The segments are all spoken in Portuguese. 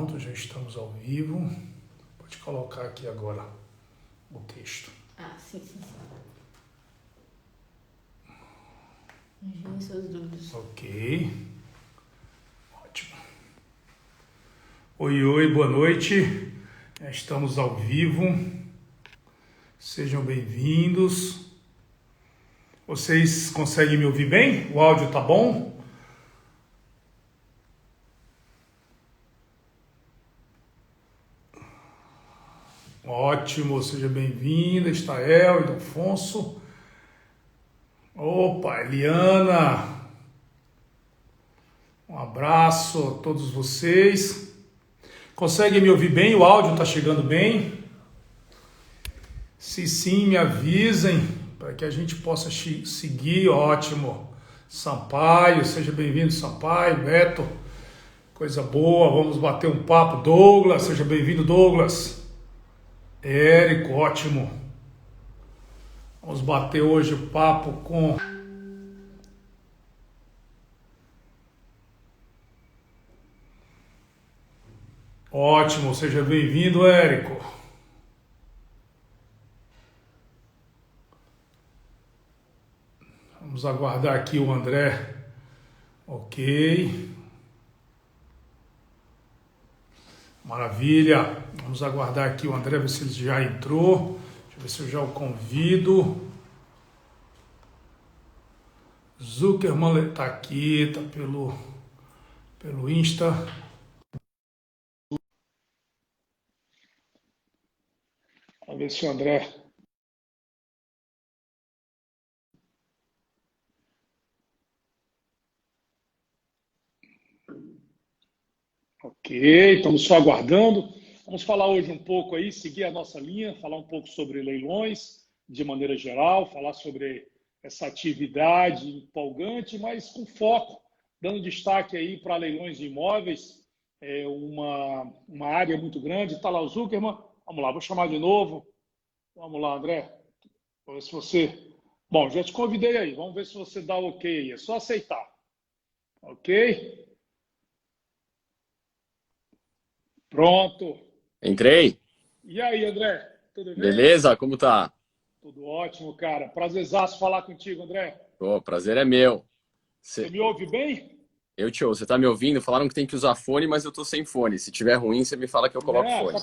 Pronto, já estamos ao vivo. Pode colocar aqui agora o texto. Ah, sim. Enviem suas dúvidas. Ok. Ótimo. Oi, boa noite. Estamos ao vivo. Sejam bem-vindos. Vocês conseguem me ouvir bem? O áudio tá bom? Ótimo, seja bem-vinda, Estael, Ildefonso. Opa, Eliana. Um abraço a todos vocês. Conseguem me ouvir bem? O áudio está chegando bem? Se sim, me avisem para que a gente possa seguir. Ótimo. Sampaio, seja bem-vindo, Sampaio, Beto. Coisa boa, vamos bater um papo. Douglas, seja bem-vindo, Douglas. Érico, ótimo. Vamos bater hoje o papo com... Ótimo, seja bem-vindo, Érico. Vamos aguardar aqui o André. Ok. Maravilha. Vamos aguardar aqui o André, ver se ele já entrou. Deixa eu ver se eu já o convido. Zuckerman está aqui, está pelo Insta. Vamos ver se o André... Ok, estamos só aguardando. Vamos falar hoje um pouco aí, seguir a nossa linha, falar um pouco sobre leilões de maneira geral, falar sobre essa atividade empolgante, mas com foco, dando destaque aí para leilões de imóveis, uma área muito grande. Está lá o Zuckerman. Vamos lá, vou chamar de novo. Vamos lá, André. Vamos ver se você... Bom, já te convidei aí. Vamos ver se você dá o ok aí. É só aceitar. Ok? Pronto. Entrei? E aí, André? Tudo bem? Beleza? Como tá? Tudo ótimo, cara. Prazerzaço falar contigo, André. Pô, prazer é meu. Você me ouve bem? Eu te ouço. Você tá me ouvindo? Falaram que tem que usar fone, mas eu tô sem fone. Se tiver ruim, você me fala que eu coloco fone.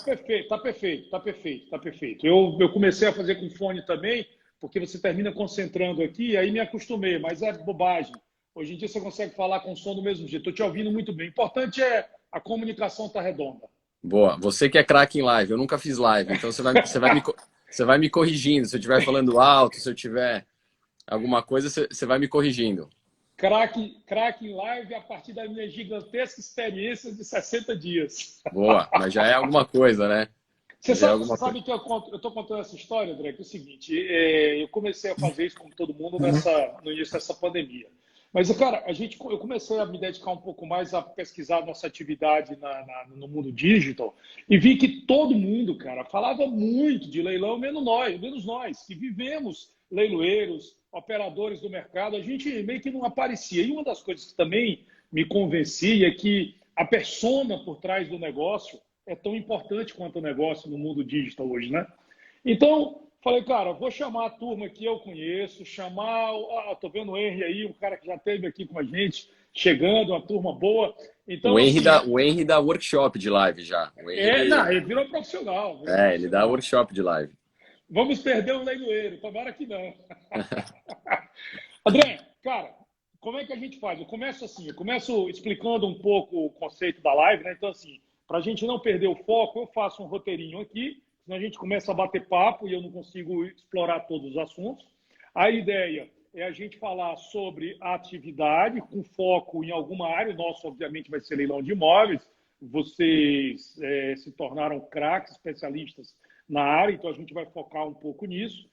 Tá perfeito. Eu comecei a fazer com fone também, porque você termina concentrando aqui, aí me acostumei, mas é bobagem. Hoje em dia você consegue falar com som do mesmo jeito. Estou te ouvindo muito bem. O importante é a comunicação estar redonda. Boa. Você que é craque em live. Eu nunca fiz live, então você vai me corrigindo. Se eu estiver falando alto, se eu tiver alguma coisa, você vai me corrigindo. Craque em live a partir da minha gigantesca experiência de 60 dias. Boa, mas já é alguma coisa, né? Você sabe que eu estou contando essa história, André, que é o seguinte, eu comecei a fazer isso como todo mundo no início dessa pandemia. Mas, cara, eu comecei a me dedicar um pouco mais a pesquisar a nossa atividade no mundo digital e vi que todo mundo, cara, falava muito de leilão, menos nós, que vivemos leiloeiros, operadores do mercado, a gente meio que não aparecia. E uma das coisas que também me convencia é que a persona por trás do negócio é tão importante quanto o negócio no mundo digital hoje, né? Então, falei, cara, vou chamar a turma que eu conheço, tô vendo o Henry aí, um cara que já esteve aqui com a gente, chegando, uma turma boa. Então, O Henry dá workshop de live já. Ele virou profissional. Ele dá workshop de live. Vamos perder um leiloeiro, tomara que não. André, cara, como é que a gente faz? Eu começo explicando um pouco o conceito da live, né? Então, assim, para a gente não perder o foco, eu faço um roteirinho aqui, senão a gente começa a bater papo e eu não consigo explorar todos os assuntos. A ideia é a gente falar sobre a atividade com foco em alguma área. O nosso, obviamente, vai ser leilão de imóveis. Vocês se tornaram craques, especialistas na área, então a gente vai focar um pouco nisso,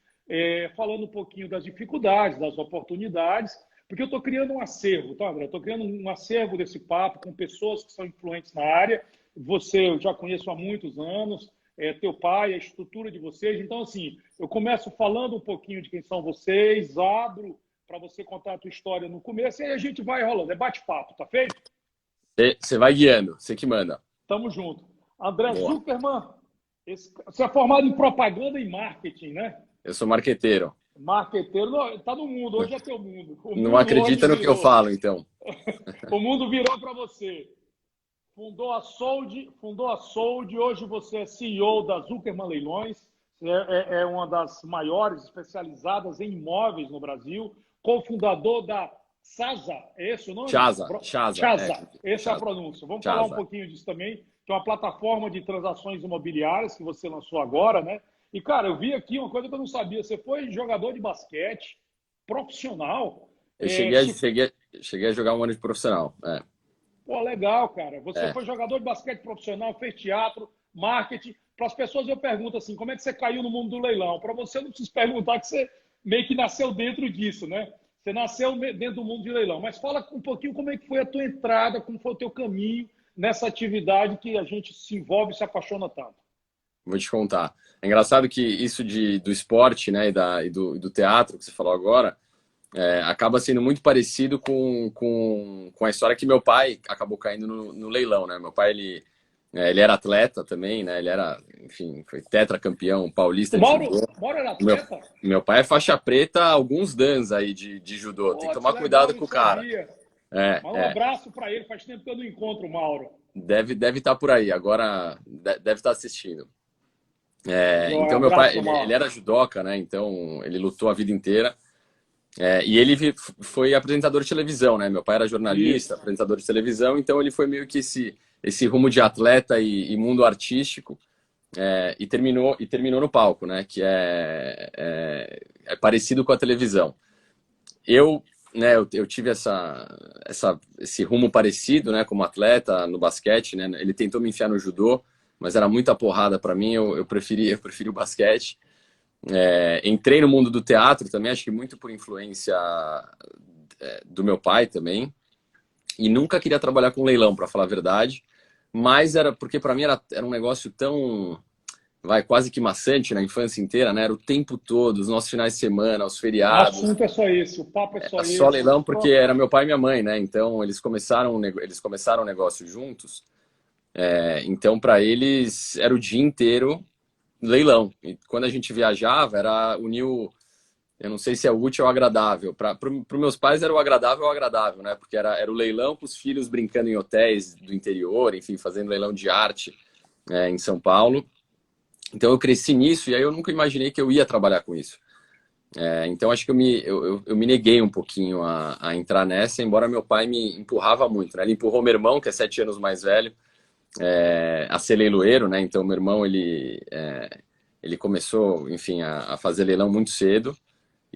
falando um pouquinho das dificuldades, das oportunidades, porque eu estou criando um acervo, tá, André? Estou criando um acervo desse papo com pessoas que são influentes na área. Você eu já conheço há muitos anos, teu pai, a estrutura de vocês. Então, assim, eu começo falando um pouquinho de quem são vocês, abro para você contar a tua história no começo, e aí a gente vai rolando. É bate-papo, tá feito? Você vai guiando, você que manda. Tamo junto. André Boa. Zuckerman, você é formado em propaganda e marketing, né? Eu sou marqueteiro. Marqueteiro, tá no mundo, hoje é teu mundo. O Não mundo acredita hoje no que eu virou. falo, então. O mundo virou para você. Fundou a Sold, hoje você é CEO da Zuckerman Leilões, é uma das maiores especializadas em imóveis no Brasil, cofundador da Chasa, é esse o nome? Chasa, Chasa. Chasa, essa é a Chasa, pronúncia. Vamos falar um Chasa. pouquinho disso também, que é uma plataforma de transações imobiliárias que você lançou agora, né? E, cara, eu vi aqui uma coisa que eu não sabia. Você foi jogador de basquete profissional. Eu cheguei a jogar um ano de profissional. Pô, legal, cara. Você É. foi jogador de basquete profissional, fez teatro, marketing. Para as pessoas eu pergunto assim, como é que você caiu no mundo do leilão? Para você eu não preciso perguntar que você meio que nasceu dentro disso, né? Você nasceu dentro do mundo de leilão. Mas fala um pouquinho como é que foi a tua entrada, como foi o teu caminho nessa atividade que a gente se envolve e se apaixona tanto. Vou te contar. É engraçado que isso do esporte, né, e do teatro que você falou agora, acaba sendo muito parecido com a história que meu pai acabou caindo no leilão, né? Meu pai, ele era atleta também, né? Ele era, enfim, foi tetracampeão paulista O de judô. Mauro era atleta? Meu pai é faixa preta há alguns dans aí de judô. Tem que Putz, tomar legal, cuidado não com o cara. sabia. Mas um É. abraço para ele. Faz tempo que eu não encontro o Mauro. Deve estar por aí. Agora deve estar assistindo. Joia, Então meu pai, abraço, ele Mauro. era judoca, né? Então ele lutou a vida inteira. E ele foi apresentador de televisão, né? Meu pai era jornalista, Isso. apresentador de televisão, então ele foi meio que esse rumo de atleta e mundo artístico, e terminou no palco, né? Que é parecido com a televisão. Né, eu tive esse rumo parecido, né? Como atleta no basquete, né? Ele tentou me enfiar no judô, mas era muita porrada para mim. Eu preferi o basquete. Entrei no mundo do teatro também, acho que muito por influência do meu pai também, e nunca queria trabalhar com leilão, para falar a verdade, mas era porque para mim era um negócio tão, quase que maçante na infância inteira, né? Era o tempo todo, os nossos finais de semana, os O feriados, assunto é só esse, o papo é só só esse. leilão porque era meu pai e minha mãe, né? Então eles começaram o negócio juntos, então para eles era o dia inteiro leilão. E quando a gente viajava, era unir eu não sei se é útil ou agradável. Para os meus pais era o agradável, né? Porque era o leilão com os filhos brincando em hotéis do interior, enfim, fazendo leilão de arte em São Paulo. Então eu cresci nisso e aí eu nunca imaginei que eu ia trabalhar com isso. Então acho que eu me neguei um pouquinho a entrar nessa, embora meu pai me empurrava muito, né? Ele empurrou meu irmão, que é 7 anos mais velho, a ser leiloeiro, né? Então meu irmão, ele começou, enfim, a fazer leilão muito cedo.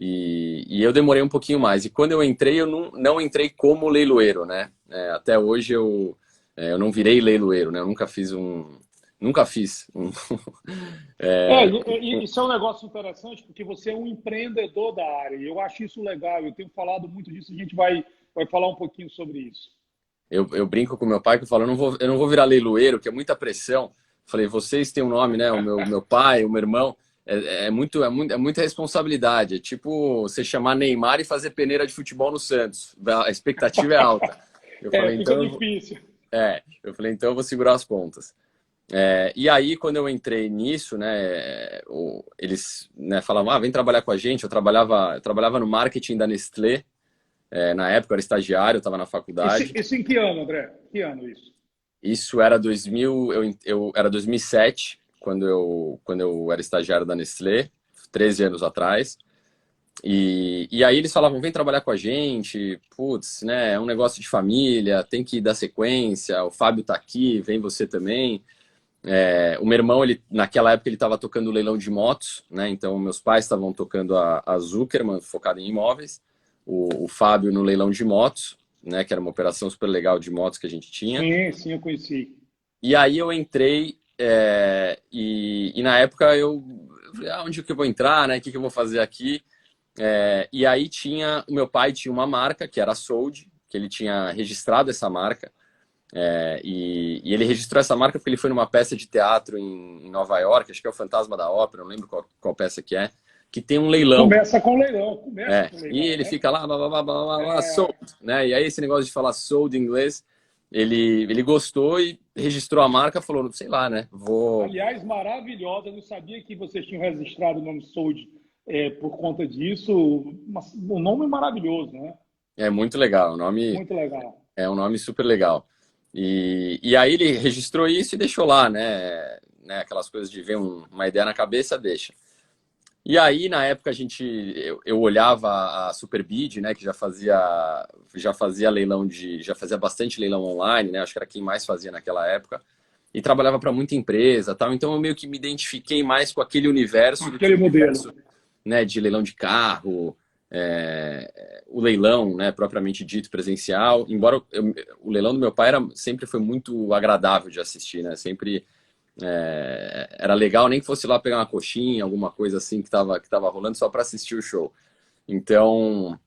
E eu demorei um pouquinho mais. E quando eu entrei, eu não entrei como leiloeiro, né? Até hoje eu não virei leiloeiro, né? Eu nunca fiz um. Nunca fiz um. Isso é um negócio interessante, porque você é um empreendedor da área. E eu acho isso legal. Eu tenho falado muito disso. A gente vai falar um pouquinho sobre isso. Eu brinco com meu pai que eu falo, eu não vou virar leiloeiro, que é muita pressão. Falei, vocês têm um nome, né? O meu pai, o meu irmão. É muita responsabilidade. É tipo você chamar Neymar e fazer peneira de futebol no Santos. A expectativa é alta. Eu falei, Fica então, difícil. eu falei, então eu vou segurar as pontas. E aí, quando eu entrei nisso, né, eles, né, falavam, vem trabalhar com a gente. Eu trabalhava no marketing da Nestlé. Na época eu era estagiário, eu estava na faculdade. Isso em que ano, André? Que ano isso? Isso era 2000, era 2007, quando eu era estagiário da Nestlé, 13 anos atrás. E aí eles falavam, vem trabalhar com a gente, putz, né, é um negócio de família, tem que dar sequência, o Fábio tá aqui, vem você também. O meu irmão, naquela época, ele estava tocando leilão de motos, né, então meus pais estavam tocando a Zuckerman, focada em imóveis, o Fábio no leilão de motos, né, que era uma operação super legal de motos que a gente tinha. Sim, eu conheci. E aí eu entrei e na época eu falei, onde que eu vou entrar, né? O que eu vou fazer aqui? E aí o meu pai tinha uma marca, que era a Sold, que ele tinha registrado essa marca. E ele registrou essa marca porque ele foi numa peça de teatro em Nova York, acho que é o Fantasma da Ópera, não lembro qual peça que tem um leilão. Começa com leilão. E ele fica lá, blá, blá, blá, blá, blá, sold, né? E aí esse negócio de falar sold em inglês, ele gostou e registrou a marca, falou, sei lá, né? Vou. Aliás, maravilhosa. Eu não sabia que vocês tinham registrado o nome Sold por conta disso. O nome é maravilhoso, né? É muito legal. O nome Muito legal. é um nome super legal. E aí ele registrou isso e deixou lá, né? Aquelas coisas de ver uma ideia na cabeça, deixa. E aí, na época, eu olhava a Superbid, né, que já fazia leilão já fazia bastante leilão online, né, acho que era quem mais fazia naquela época, e trabalhava para muita empresa, tal, então eu meio que me identifiquei mais com aquele universo do que Aquele o universo, modelo. né, de leilão de carro, o leilão, né, propriamente dito presencial, embora o leilão do meu pai sempre foi muito agradável de assistir, né, sempre era legal, nem que fosse lá pegar uma coxinha, alguma coisa assim que tava rolando só para assistir o show. Então,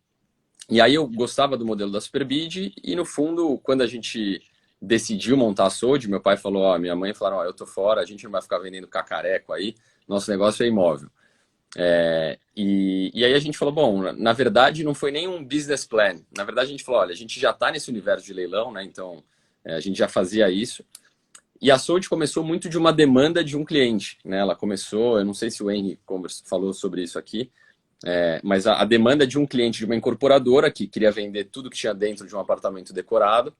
e aí eu gostava do modelo da Superbid e no fundo, quando a gente decidiu montar a Sold, meu pai falou, ó, minha mãe falaram, ó, eu tô fora, a gente não vai ficar vendendo cacareco aí, nosso negócio é imóvel. E aí a gente falou, bom, na verdade não foi nem um business plan, na verdade a gente falou, olha, a gente já está nesse universo de leilão, né, então a gente já fazia isso, e a Sold começou muito de uma demanda de um cliente, né? Ela começou, eu não sei se o Henry falou sobre isso aqui, mas a demanda de um cliente de uma incorporadora que queria vender tudo que tinha dentro de um apartamento decorado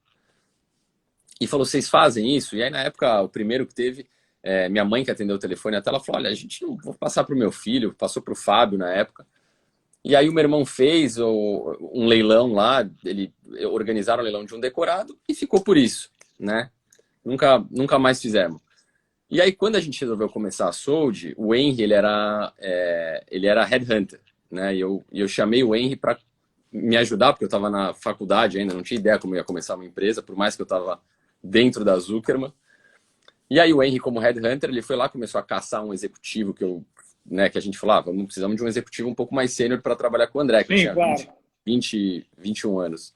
e falou, vocês fazem isso? E aí na época, o primeiro que teve, minha mãe que atendeu o telefone até, ela falou, olha, a gente não vou passar para o meu filho, passou para o Fábio na época. E aí o meu irmão fez um leilão lá, organizaram o leilão de um decorado e ficou por isso, né? Nunca mais fizemos. E aí, quando a gente resolveu começar a Sold, o Henry, ele era headhunter, né? E eu chamei o Henry para me ajudar, porque eu estava na faculdade ainda, não tinha ideia como eu ia começar uma empresa, por mais que eu estava dentro da Zuckerman. E aí o Henry, como headhunter, ele foi lá, começou a caçar um executivo que a gente falou, precisamos de um executivo um pouco mais sênior para trabalhar com o André, que Sim, tinha claro. 21 anos.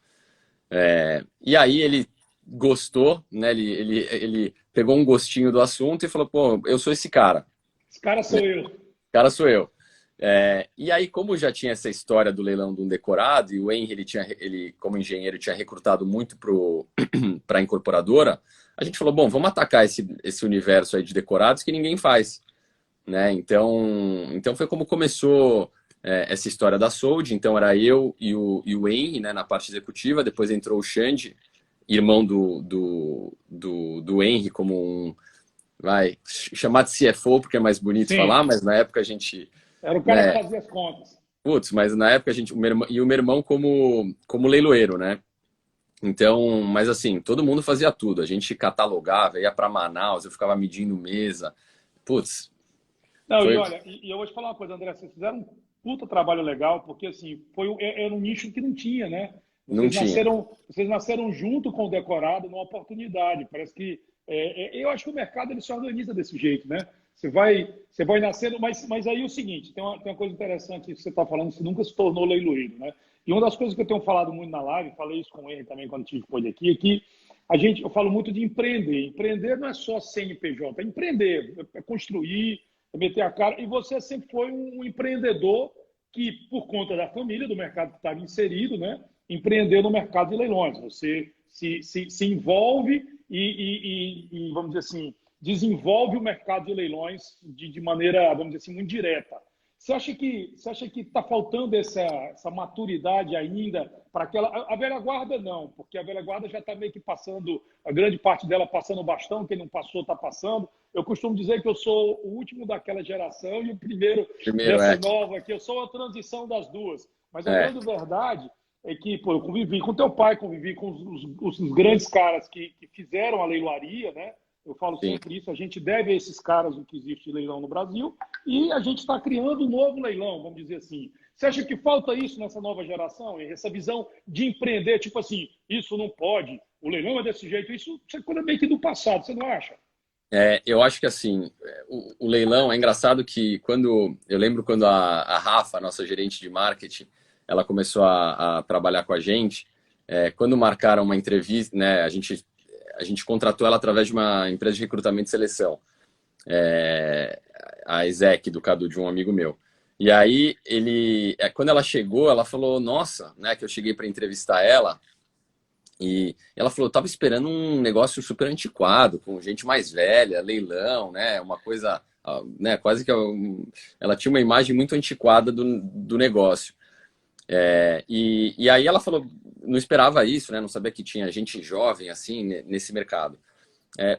E aí ele gostou, né? Ele pegou um gostinho do assunto e falou, pô, eu sou esse cara. Esse cara sou eu. Cara sou eu. E aí, como já tinha essa história do leilão de um decorado, e o Henry, ele como engenheiro, tinha recrutado muito para a incorporadora, a gente falou, bom, vamos atacar esse universo aí de decorados que ninguém faz, né? Então foi como começou essa história da Sold. Então era eu e o Henry, né, na parte executiva, depois entrou o Xande, irmão do Henry, como vai chamar de CFO, porque é mais bonito Sim. falar, mas na época a gente, Era o cara que né, fazia as contas. putz, mas na época a gente, o meu irmão como leiloeiro, né? Então, mas assim, todo mundo fazia tudo. A gente catalogava, ia para Manaus, eu ficava medindo mesa. Putz, Não, e foi, olha, eu vou te falar uma coisa, André, vocês fizeram um puta trabalho legal, porque assim, era um nicho que não tinha, né? não tinha. Vocês nasceram junto com o decorado numa oportunidade. Parece que eu acho que o mercado ele se organiza desse jeito, né? Você vai nascendo, mas aí é o seguinte, tem uma coisa interessante que você está falando, você nunca se tornou leiloeiro, né? E uma das coisas que eu tenho falado muito na live, falei isso com ele também quando tive por aqui, é que eu falo muito de empreender. Empreender não é só CNPJ, é empreender, é construir, é meter a cara. E você sempre foi um empreendedor que, por conta da família, do mercado que estava inserido, né, empreendeu no mercado de leilões. Você se envolve e, vamos dizer assim, desenvolve o mercado de leilões de maneira, vamos dizer assim, muito direta. Você acha que está faltando essa maturidade ainda para aquela. A velha guarda não, porque a velha guarda já está meio que passando, a grande parte dela passando o bastão, quem não passou está passando. Eu costumo dizer que eu sou o último daquela geração e o primeiro Primeiro, dessa nova aqui. Eu sou a transição das duas. Mas a é, grande verdade é que, pô, eu convivi com teu pai, convivi com os grandes caras que fizeram a leiloaria, né? Eu falo sim. sempre isso, a gente deve a esses caras o que existe de leilão no Brasil e a gente está criando um novo leilão, vamos dizer assim. Você acha que falta isso nessa nova geração? Essa visão de empreender, tipo assim, isso não pode, o leilão é desse jeito, isso é coisa meio que do passado, você não acha? Eu acho que assim, o leilão é engraçado que eu lembro quando a Rafa, nossa gerente de marketing, ela começou a trabalhar com a gente, quando marcaram uma entrevista, né, a gente contratou ela através de uma empresa de recrutamento e seleção, a Exec, do Cadu, de um amigo meu. E aí, quando ela chegou, ela falou, nossa, né, que eu cheguei para entrevistar ela, E ela falou, eu tava esperando um negócio super antiquado, com gente mais velha, leilão, né? Uma coisa, né? Quase que ela tinha uma imagem muito antiquada do negócio. E aí ela falou, não esperava isso, né? Não sabia que tinha gente jovem assim nesse mercado.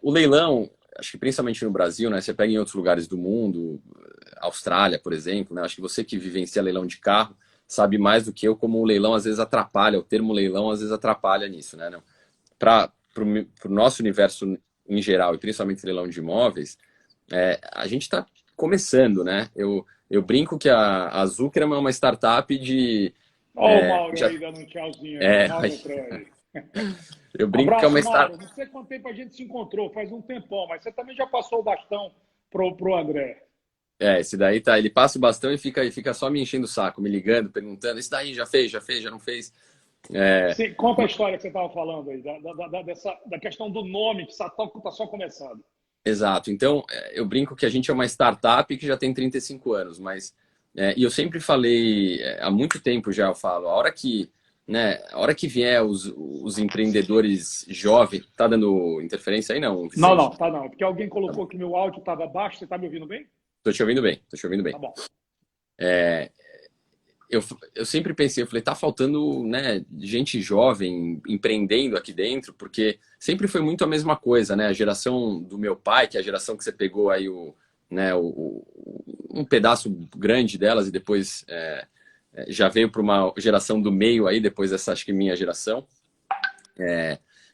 O leilão, acho que principalmente no Brasil, né? Você pega em outros lugares do mundo, Austrália, por exemplo, né? Acho que você que vivencia leilão de carro sabe mais do que eu como o leilão às vezes atrapalha, o termo leilão às vezes atrapalha nisso, né? Para o nosso universo em geral, e principalmente leilão de imóveis, a gente está começando, né? Eu brinco que a Zuckerman é uma startup de... Ó, o Mauro já, aí dando um tchauzinho aí. O Mauro entrou aí. eu brinco que é Abraço, uma Mauro. startup... Não sei quanto tempo a gente se encontrou, faz um tempão, mas você também já passou o bastão pro André. Esse daí tá, ele passa o bastão e fica só me enchendo o saco, me ligando, perguntando, isso daí já fez, já não fez? Sim, conta a história que você estava falando aí, da questão do nome, que está só começando. Exato. Então, eu brinco que a gente é uma startup que já tem 35 anos, mas e eu sempre falei, há muito tempo já eu falo, a hora que vier os empreendedores jovens, tá dando interferência aí não, Não, Vicente? não, tá não. Porque alguém Tá bom. colocou que meu áudio estava baixo, você está me ouvindo bem? Tô te ouvindo bem, tô te ouvindo bem. Tá bom. Eu sempre pensei, eu falei, tá faltando, né, gente jovem empreendendo aqui dentro, porque sempre foi muito a mesma coisa, né? A geração do meu pai, que é a geração que você pegou aí um pedaço grande delas e depois já veio para uma geração do meio aí, depois dessa, acho que minha geração.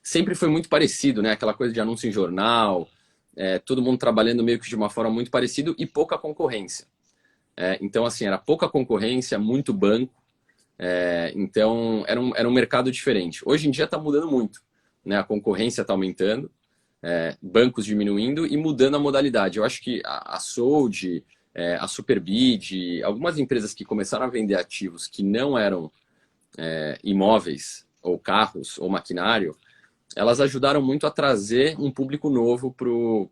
Sempre foi muito parecido, né? Aquela coisa de anúncio em jornal, todo mundo trabalhando meio que de uma forma muito parecida e pouca concorrência. Então, assim, era pouca concorrência, muito banco. Então, era um mercado diferente. Hoje em dia está mudando muito, né? A concorrência está aumentando, bancos diminuindo e mudando a modalidade. Eu acho que a Sold, a Superbid, algumas empresas que começaram a vender ativos que não eram imóveis, ou carros, ou maquinário, elas ajudaram muito a trazer um público novo para o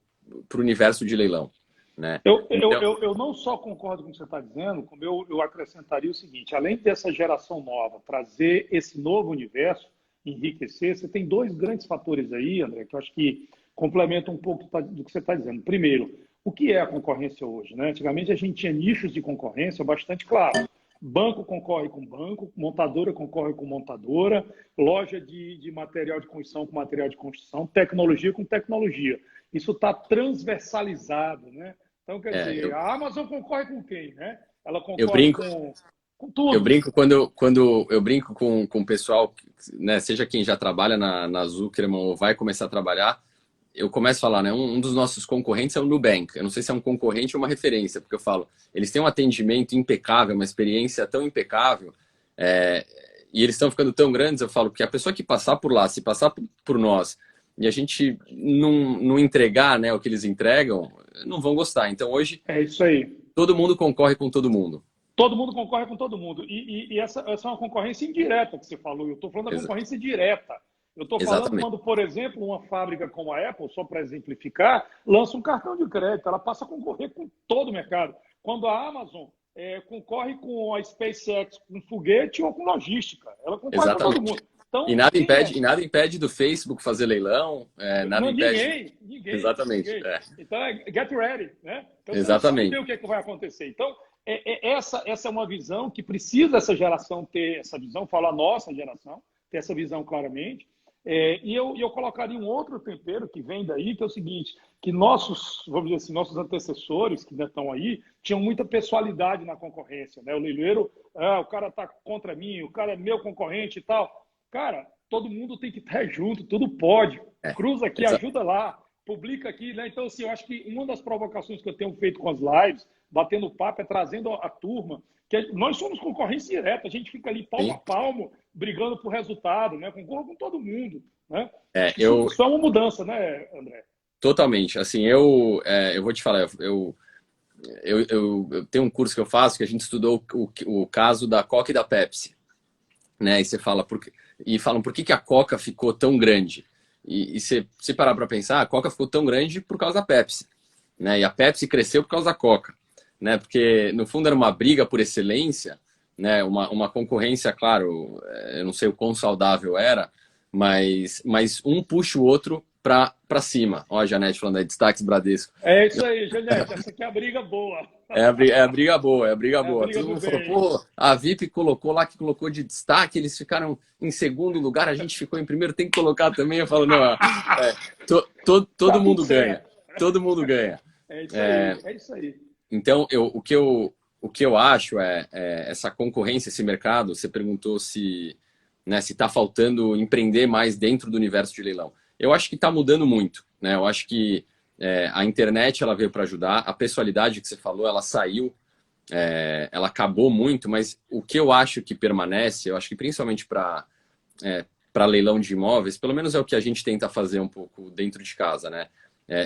universo de leilão, né? Então, Eu não só concordo com o que você está dizendo, como eu acrescentaria o seguinte: além dessa geração nova trazer esse novo universo, enriquecer, você tem dois grandes fatores aí, André, que eu acho que complementam um pouco do que você está dizendo. Primeiro, o que é a concorrência hoje, né? Antigamente a gente tinha nichos de concorrência bastante claros. Banco concorre com banco, montadora concorre com montadora, loja de material de construção com material de construção, tecnologia com tecnologia. Isso está transversalizado, né? Então, quer dizer, eu, a Amazon concorre com quem, né? Ela eu concorre brinco com Eu tudo. brinco quando eu brinco com o pessoal, né, seja quem já trabalha na Zuckerman ou vai começar a trabalhar, eu começo a falar, né, um dos nossos concorrentes é o Nubank. Eu não sei se é um concorrente ou uma referência, porque eu falo, eles têm um atendimento impecável, uma experiência tão impecável, é, e eles estão ficando tão grandes, eu falo, que a pessoa que passar por lá, se passar por nós, e a gente não entregar, né, o que eles entregam, não vão gostar. Então hoje, É isso aí. todo mundo concorre com todo mundo. Todo mundo concorre com todo mundo. E essa é uma concorrência indireta que você falou. Eu estou falando da Exa- concorrência direta. Eu estou falando exatamente. quando, por exemplo, uma fábrica como a Apple, só para exemplificar, lança um cartão de crédito. Ela passa a concorrer com todo o mercado. Quando a Amazon concorre com a SpaceX, com foguete ou com logística. Ela concorre com todo Exatamente. mundo. Então, quem é? E nada impede do Facebook fazer leilão, nada Não, impede. Exatamente. ninguém. Então, get ready, né? Então, você não sabe bem Exatamente. o que vai acontecer. Então, essa é uma visão que precisa essa geração ter essa visão, falo a nossa geração, ter essa visão claramente. E eu colocaria um outro tempero que vem daí, que é o seguinte, que nossos, vamos dizer assim, nossos antecessores que ainda estão aí, tinham muita pessoalidade na concorrência, né? O leiloeiro, o cara está contra mim, o cara é meu concorrente e tal. Cara, todo mundo tem que estar junto, tudo pode. É, Cruza aqui, exa- ajuda lá, publica aqui, né? Então, assim, eu acho que uma das provocações que eu tenho feito com as lives, batendo papo, é trazendo a turma, que nós somos concorrência direta, a gente fica ali palmo a sim. palmo, brigando por resultado, né? Concorro com todo mundo, né? É, Acho que isso é uma mudança, né, André? totalmente. Assim, eu vou te falar, eu tenho um curso que eu faço que a gente estudou o caso da Coca e da Pepsi, né? E você fala, e falam por que a Coca ficou tão grande? E se parar para pensar, a Coca ficou tão grande por causa da Pepsi, né? E a Pepsi cresceu por causa da Coca, né? Porque no fundo era uma briga por excelência, né? Uma concorrência, claro, eu não sei o quão saudável era, mas um puxa o outro para cima. Ó, a Janete falando aí, destaques Bradesco. É isso aí, Janete, essa aqui é a briga boa. É a briga boa, é a briga É a boa. briga Todo do mundo falou, bem. pô, a VIP colocou lá, que colocou de destaque, eles ficaram em segundo lugar, a gente ficou em primeiro, tem que colocar também. Eu falo, não, Tá todo tudo mundo ganha. certo. Todo mundo ganha. É isso É, aí, é isso aí. então, o que eu acho é essa concorrência, esse mercado. Você perguntou se, né, se está faltando empreender mais dentro do universo de leilão. Eu acho que está mudando muito, né? Eu acho que a internet ela veio para ajudar. A pessoalidade que você falou, ela saiu, ela acabou muito, mas o que eu acho que permanece, eu acho que principalmente para leilão de imóveis, pelo menos é o que a gente tenta fazer um pouco dentro de casa, né?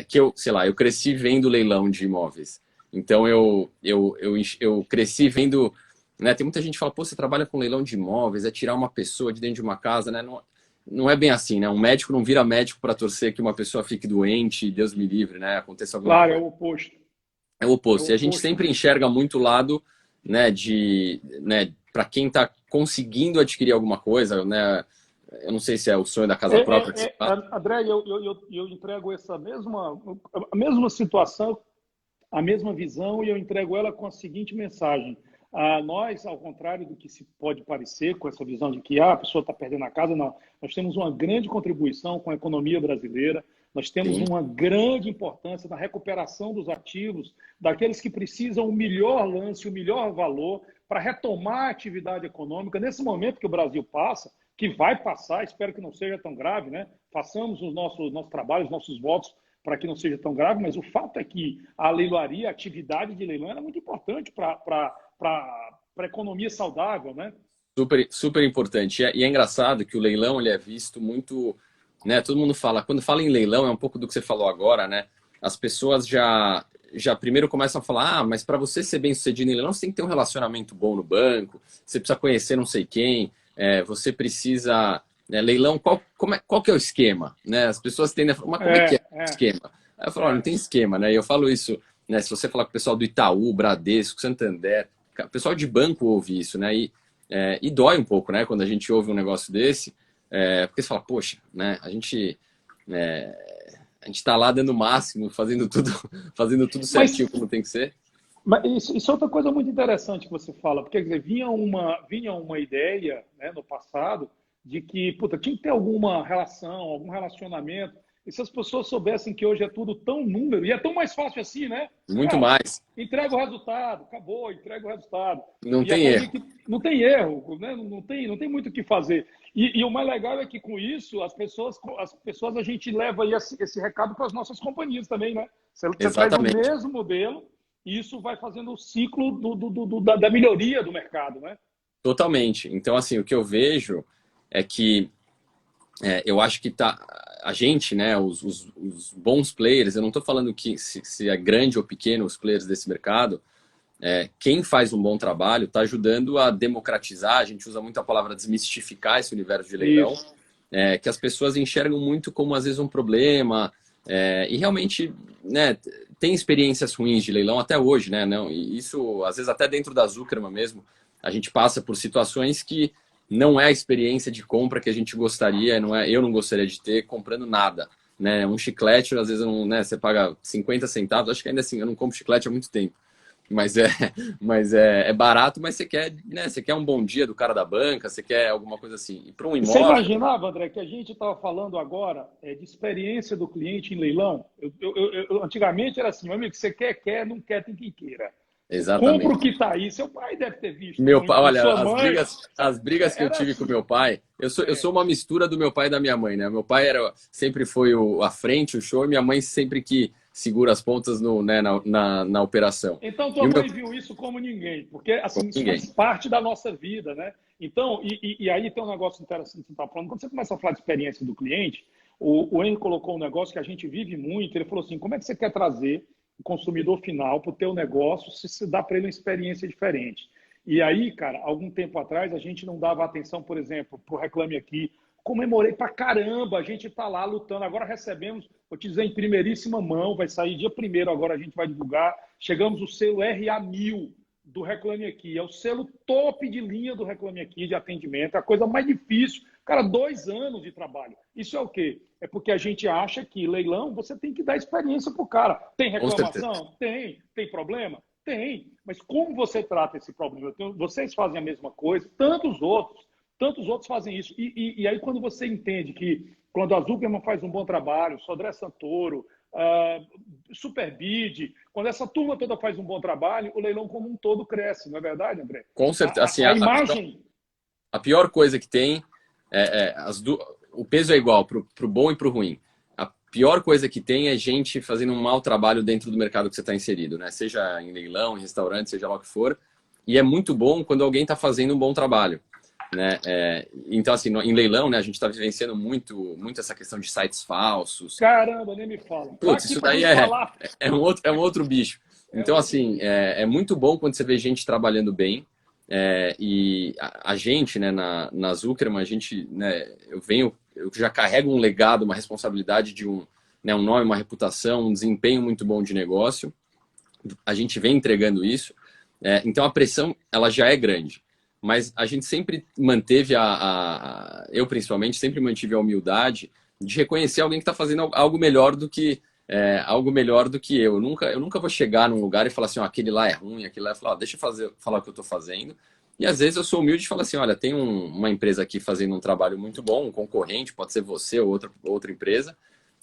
Que eu, sei lá, eu cresci vendo leilão de imóveis. Então eu cresci vendo, né? Tem muita gente que fala, pô, você trabalha com leilão de imóveis, é tirar uma pessoa de dentro de uma casa, né? Não, não é bem assim, né? Um médico não vira médico para torcer que uma pessoa fique doente, Deus me livre, né? Aconteça alguma Claro, é coisa. o oposto. É o É o oposto. E a gente oposto sempre disso. enxerga muito o lado, né, para quem está conseguindo adquirir alguma coisa, né? Eu não sei se é o sonho da casa própria que você fala. André, eu entrego a mesma situação, a mesma visão, e eu entrego ela com a seguinte mensagem. Nós, ao contrário do que se pode parecer, com essa visão de que a pessoa está perdendo a casa, não. Nós temos uma grande contribuição com a economia brasileira, nós temos Sim, uma grande importância na recuperação dos ativos, daqueles que precisam o melhor lance, o melhor valor, para retomar a atividade econômica. Nesse momento que o Brasil passa, que vai passar, espero que não seja tão grave, né? Façamos os nossos trabalhos, os nossos votos para que não seja tão grave, mas o fato é que a leiloaria, a atividade de leilão, é muito importante para a economia saudável, né? super, super importante. E é engraçado que o leilão ele é visto muito, né? Todo mundo fala, quando fala em leilão, é um pouco do que você falou agora, né? As pessoas já primeiro começam a falar, mas para você ser bem sucedido em leilão, você tem que ter um relacionamento bom no banco, você precisa conhecer não sei quem, você precisa, né, leilão, qual que é o esquema, né? As pessoas tendem a falar, mas como é que é o esquema? Aí eu falo, olha, não tem esquema, né? E eu falo isso, né? Se você falar com o pessoal do Itaú, Bradesco, Santander, o pessoal de banco ouve isso, né? E dói um pouco, né? Quando a gente ouve um negócio desse, porque você fala, poxa, né? A gente está lá dando o máximo, fazendo tudo Mas, certinho como tem que ser. mas isso é outra coisa muito interessante que você fala, porque quer dizer, vinha uma ideia, né, no passado de que puta, tinha que ter alguma relação, algum relacionamento. E se as pessoas soubessem que hoje é tudo tão número, e é tão mais fácil assim, né? Muito Cara, mais. entrega o resultado, acabou, entrega o resultado. Não E a tem coisa erro. que não tem erro, né? Não tem muito o que fazer. E o mais legal é que com isso, as pessoas a gente leva aí esse recado para as nossas companhias também, né? Você traz o Exatamente. mesmo modelo e isso vai fazendo o ciclo da melhoria do mercado, né? Totalmente. Então, assim, o que eu vejo é que eu acho que a gente, né, os bons players, eu não estou falando que se é grande ou pequeno os players desse mercado, quem faz um bom trabalho está ajudando a democratizar, a gente usa muito a palavra desmistificar esse universo de leilão, Isso. que as pessoas enxergam muito como às vezes um problema, e realmente, né, tem experiências ruins de leilão até hoje, né? Não, e isso, às vezes até dentro da Zuckerman mesmo, a gente passa por situações que não é a experiência de compra que a gente gostaria, eu não gostaria de ter comprando nada. Né? Um chiclete, às vezes, não, né, você paga 50 centavos, acho que ainda assim, eu não compro chiclete há muito tempo. Mas é barato, mas você quer, né? Você quer um bom dia do cara da banca, você quer alguma coisa assim. E para um Você imóvel, imaginava, André, que a gente estava falando agora de experiência do cliente em leilão? Antigamente era assim, meu amigo, você quer, não quer, tem quem queira. Compra o exatamente. que está aí. Seu pai deve ter visto Meu pai, muito, olha, sua mãe. as brigas que eu Era tive com assim. meu pai, eu sou uma mistura do meu pai e da minha mãe, né? Meu pai sempre foi a frente, o show, e minha mãe sempre que segura as pontas no, né, na operação. Então, E tua o meu mãe viu isso como ninguém, porque como assim, isso ninguém. faz parte da nossa vida, né? Então, e aí tem um negócio interessante que você está falando. Quando você começa a falar de experiência do cliente, o Henry colocou um negócio que a gente vive muito. Ele falou assim: como é que você quer trazer o consumidor final para o teu negócio se dá para ele uma experiência diferente? E aí, cara, algum tempo atrás, a gente não dava atenção, por exemplo, para o Reclame Aqui. Comemorei pra caramba, a gente está lá lutando. Agora recebemos, vou te dizer, em primeiríssima mão, vai sair dia primeiro, agora a gente vai divulgar. Chegamos o selo RA1000 do Reclame Aqui. É o selo top de linha do Reclame Aqui de atendimento. É a coisa mais difícil Cara, 2 anos de trabalho. Isso é o quê? É porque a gente acha que leilão você tem que dar experiência para o cara. Tem Com certeza. reclamação? Tem. Tem problema? Tem. Mas como você trata esse problema? Vocês fazem a mesma coisa, tantos outros fazem isso. E aí, quando você entende que quando a Zuckerman faz um bom trabalho, Sodré Santoro, Superbid, quando essa turma toda faz um bom trabalho, o leilão como um todo cresce, não é verdade, André? Com certeza. Assim, A imagem. a pior coisa que tem o peso é igual para o bom e para o ruim. A pior coisa que tem é gente fazendo um mau trabalho dentro do mercado que você está inserido, né? Seja em leilão, em restaurante, seja lá o que for. E é muito bom quando alguém está fazendo um bom trabalho, né? Então, assim, em leilão, né, a gente está vivenciando muito essa questão de sites falsos. Caramba, nem me fala. Putz, isso daí é um outro bicho. Então, assim, é muito bom quando você vê gente trabalhando bem. E a gente, né, na Zuckerman, a gente, né, eu já carrego um legado, uma responsabilidade de um nome, uma reputação, um desempenho muito bom de negócio. A gente vem entregando isso. Então a pressão, ela já é grande. Mas a gente sempre manteve eu principalmente, sempre mantive a humildade de reconhecer alguém que está fazendo algo melhor do que eu. Eu nunca vou chegar num lugar e falar assim, aquele lá é ruim, aquele lá é falar, deixa eu falar o que eu estou fazendo. E às vezes eu sou humilde e falo assim, olha, tem uma empresa aqui fazendo um trabalho muito bom, um concorrente, pode ser você ou outra empresa.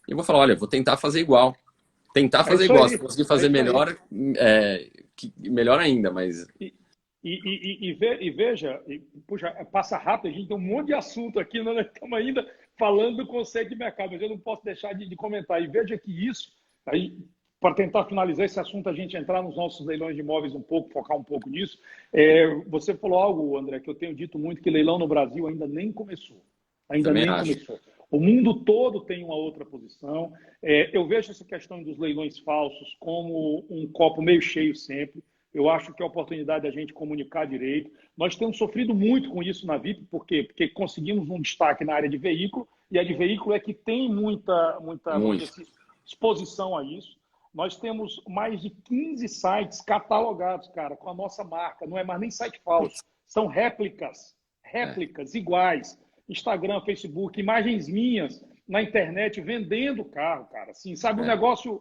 E eu vou falar, olha, vou tentar fazer igual. Tentar fazer igual, se conseguir fazer melhor, melhor ainda, mas... Veja, puxa, passa rápido, a gente tem um monte de assunto aqui, nós estamos ainda falando do conceito de mercado, mas eu não posso deixar de comentar. E veja que isso, aí, para tentar finalizar esse assunto, a gente entrar nos nossos leilões de imóveis um pouco, focar um pouco nisso. Você falou algo, André, que eu tenho dito muito, que leilão no Brasil ainda nem começou. Começou. O mundo todo tem uma outra posição. Eu vejo essa questão dos leilões falsos como um copo meio cheio sempre. Eu acho que é a oportunidade da gente comunicar direito. Nós temos sofrido muito com isso na VIP, por quê? Porque conseguimos um destaque na área de veículo, e a de veículo é que tem muita exposição a isso. Nós temos mais de 15 sites catalogados, cara, com a nossa marca. Não é mais nem site falso, são réplicas iguais. Instagram, Facebook, imagens minhas na internet vendendo carro, cara. Assim, sabe, um negócio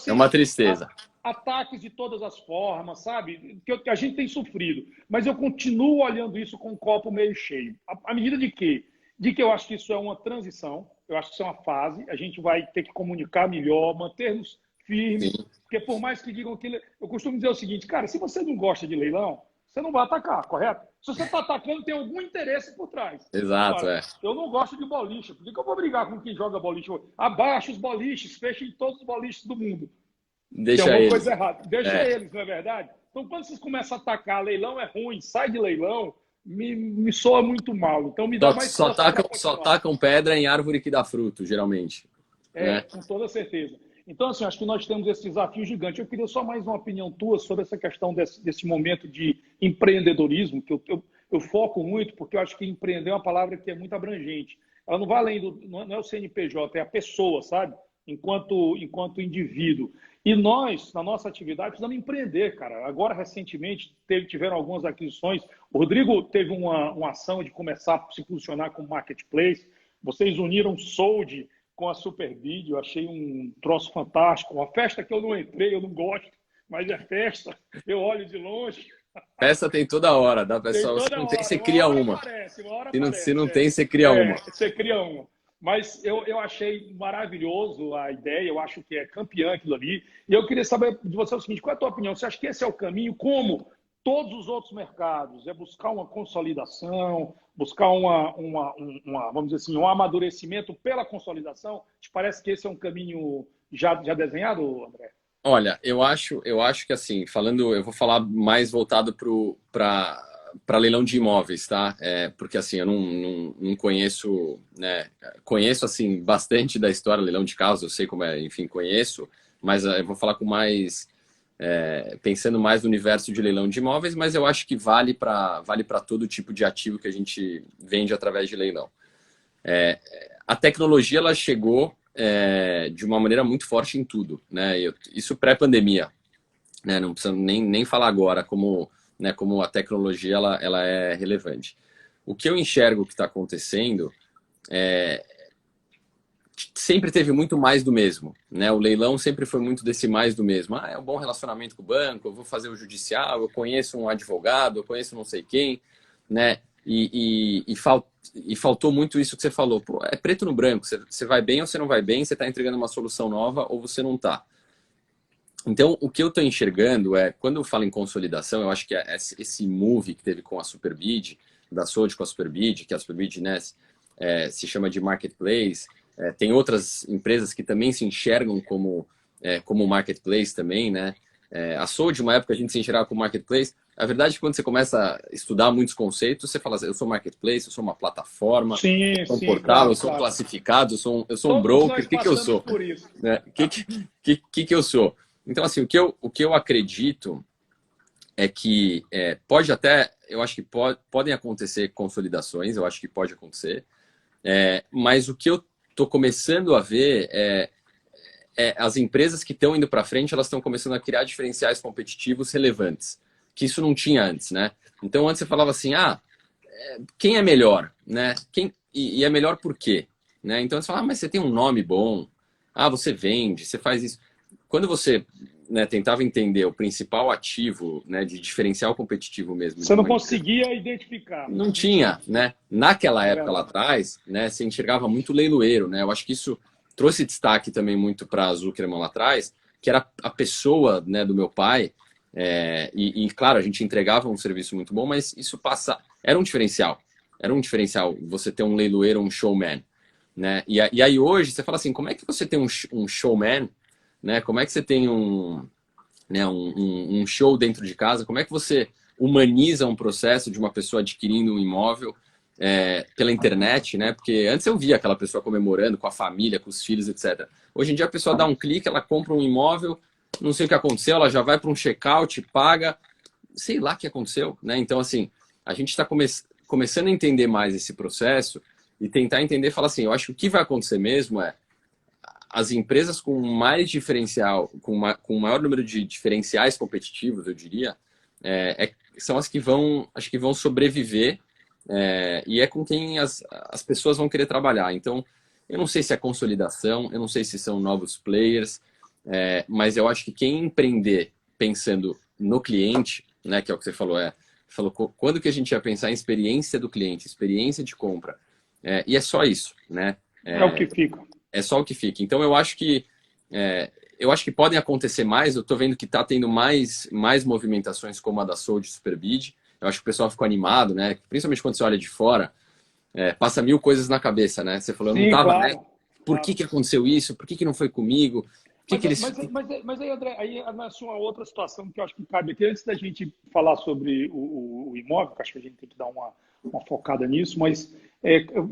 é uma tristeza. Ataques de todas as formas, sabe? Que a gente tem sofrido. Mas eu continuo olhando isso com um copo meio cheio. À medida de quê? De que eu acho que isso é uma transição, eu acho que isso é uma fase, a gente vai ter que comunicar melhor, manter-nos firmes, porque por mais que digam que... Eu costumo dizer o seguinte, cara, se você não gosta de leilão, você não vai atacar, correto? Se você está atacando, tem algum interesse por trás. Exato, agora, eu não gosto de boliche. Por que eu vou brigar com quem joga boliche? Abaixa os boliches, fechem todos os boliches do mundo. Deixa tem alguma eles. Coisa errada. Deixa eles, não é verdade? Então, quando vocês começam a atacar, leilão é ruim, sai de leilão, me soa muito mal. Então, me dá mais só tacam pedra em árvore que dá fruto, geralmente. Né? Com toda certeza. Então, assim, acho que nós temos esse desafio gigante. Eu queria só mais uma opinião tua sobre essa questão desse momento de empreendedorismo, que eu foco muito, porque eu acho que empreender é uma palavra que é muito abrangente. Ela não vai além não é o CNPJ, é a pessoa, sabe? Enquanto indivíduo. E nós, na nossa atividade, precisamos empreender, cara. Agora, recentemente, tiveram algumas aquisições. O Rodrigo teve uma ação de começar a se posicionar como marketplace. Vocês uniram Sold com a Superbid. Eu achei um troço fantástico. Uma festa que eu não entrei, eu não gosto, mas é festa. Eu olho de longe. Festa tem toda hora, dá pessoal. Se não tem, você cria uma. Se não tem, você cria uma. Você cria uma. Mas eu achei maravilhoso a ideia, eu acho que é campeã aquilo ali. E eu queria saber de você o seguinte, qual é a tua opinião? Você acha que esse é o caminho, como todos os outros mercados? É buscar uma consolidação, buscar vamos dizer assim, um amadurecimento pela consolidação? Te parece que esse é um caminho já desenhado, André? Olha, eu acho que assim, eu vou falar mais voltado para leilão de imóveis, tá? Porque assim, eu não conheço, né? Conheço assim bastante da história leilão de carros, eu sei como é, enfim, conheço, mas eu vou falar com mais pensando mais no universo de leilão de imóveis, mas eu acho que vale para todo tipo de ativo que a gente vende através de leilão. A tecnologia ela chegou de uma maneira muito forte em tudo, né? Isso pré-pandemia, né? Não precisa nem falar agora como a tecnologia ela é relevante. o que eu enxergo que está acontecendo é sempre teve muito mais do mesmo, né? O leilão sempre foi muito desse mais do mesmo. Ah, é um bom relacionamento com o banco, eu vou fazer o judicial, eu conheço um advogado, eu conheço não sei quem, né? E faltou muito isso que você falou. Pô, é preto no branco, você vai bem ou você não vai bem, você está entregando uma solução nova ou você não está. Então, o que eu estou enxergando é, quando eu falo em consolidação, eu acho que esse move que teve com a Superbid, da Sode com a Superbid, que a Superbid, né, se chama de marketplace. Tem outras empresas que também se enxergam como marketplace também, né? A Sode, uma época a gente se enxergava como marketplace. A verdade é que quando você começa a estudar muitos conceitos, você fala assim, eu sou marketplace, eu sou uma plataforma, Sim, eu sou um sim, portal, claro, eu sou um claro. classificado, eu sou um Todos broker, nós o que que eu passamos sou? por isso. Né? Que eu sou? Então, assim, o que eu acredito é que pode até, eu acho que podem acontecer consolidações, eu acho que pode acontecer, mas o que eu estou começando a ver as empresas que estão indo para frente, elas estão começando a criar diferenciais competitivos relevantes, que isso não tinha antes, né? Então, antes você falava assim, quem é melhor, né? E é melhor por quê? Né? Então, você fala, mas você tem um nome bom, você vende, você faz isso. Quando você, né, tentava entender o principal ativo, né, de diferencial competitivo mesmo Você de não uma empresa, conseguia identificar. não tinha, né? Naquela É época lá verdade. atrás, né, você enxergava muito leiloeiro, né? Eu acho que isso trouxe destaque também muito para a Zuckerman lá atrás, que era a pessoa, né, do meu pai. Claro, a gente entregava um serviço muito bom, mas isso era um diferencial. Era um diferencial você ter um leiloeiro, um showman, né? E aí hoje você fala assim, como é que você tem um showman, né? Como é que você tem um show dentro de casa? Como é que você humaniza um processo de uma pessoa adquirindo um imóvel pela internet, né? Porque antes eu via aquela pessoa comemorando com a família, com os filhos, etc. Hoje em dia a pessoa dá um clique, ela compra um imóvel, não sei o que aconteceu, ela já vai para um check-out, paga, sei lá o que aconteceu, né? Então, assim, a gente está começando a entender mais esse processo e tentar entender, falar assim, eu acho que o que vai acontecer mesmo as empresas com mais diferencial, com maior número de diferenciais competitivos, eu diria, são as que acho que vão sobreviver, e é com quem as pessoas vão querer trabalhar. Então, eu não sei se é consolidação, eu não sei se são novos players, mas eu acho que quem empreender pensando no cliente, né, que é o que você falou quando que a gente ia pensar em experiência do cliente, experiência de compra, e é só isso, né? É o que fica. É só o que fica. Então eu acho que podem acontecer mais. Eu estou vendo que está tendo mais movimentações como a da Soul de Superbid. Eu acho que o pessoal ficou animado, né? Principalmente quando você olha de fora, passa mil coisas na cabeça, né? Você falou, eu não Sim, estava, né? claro. Por que Claro. que aconteceu isso? Por que que não foi comigo? O que Mas, que eles... mas aí, André, aí na sua outra situação que eu acho que cabe aqui, antes da gente falar sobre o imóvel, que acho que a gente tem que dar uma focada nisso, mas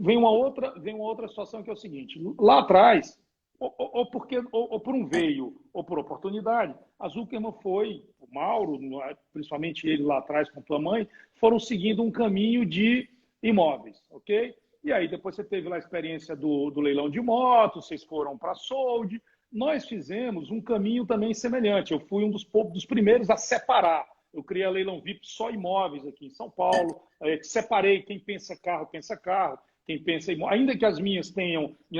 vem uma outra situação que é o seguinte: lá atrás, ou por um veio, ou por oportunidade, a Zuckerman foi, o Mauro, principalmente ele lá atrás com tua mãe, foram seguindo um caminho de imóveis, ok? E aí depois você teve lá a experiência do leilão de motos, vocês foram para a Sold. Nós fizemos um caminho também semelhante. Eu fui um dos primeiros a separar. Eu criei a Leilão VIP só imóveis aqui em São Paulo. Separei quem pensa carro. Quem pensa imóvel. Ainda que as minhas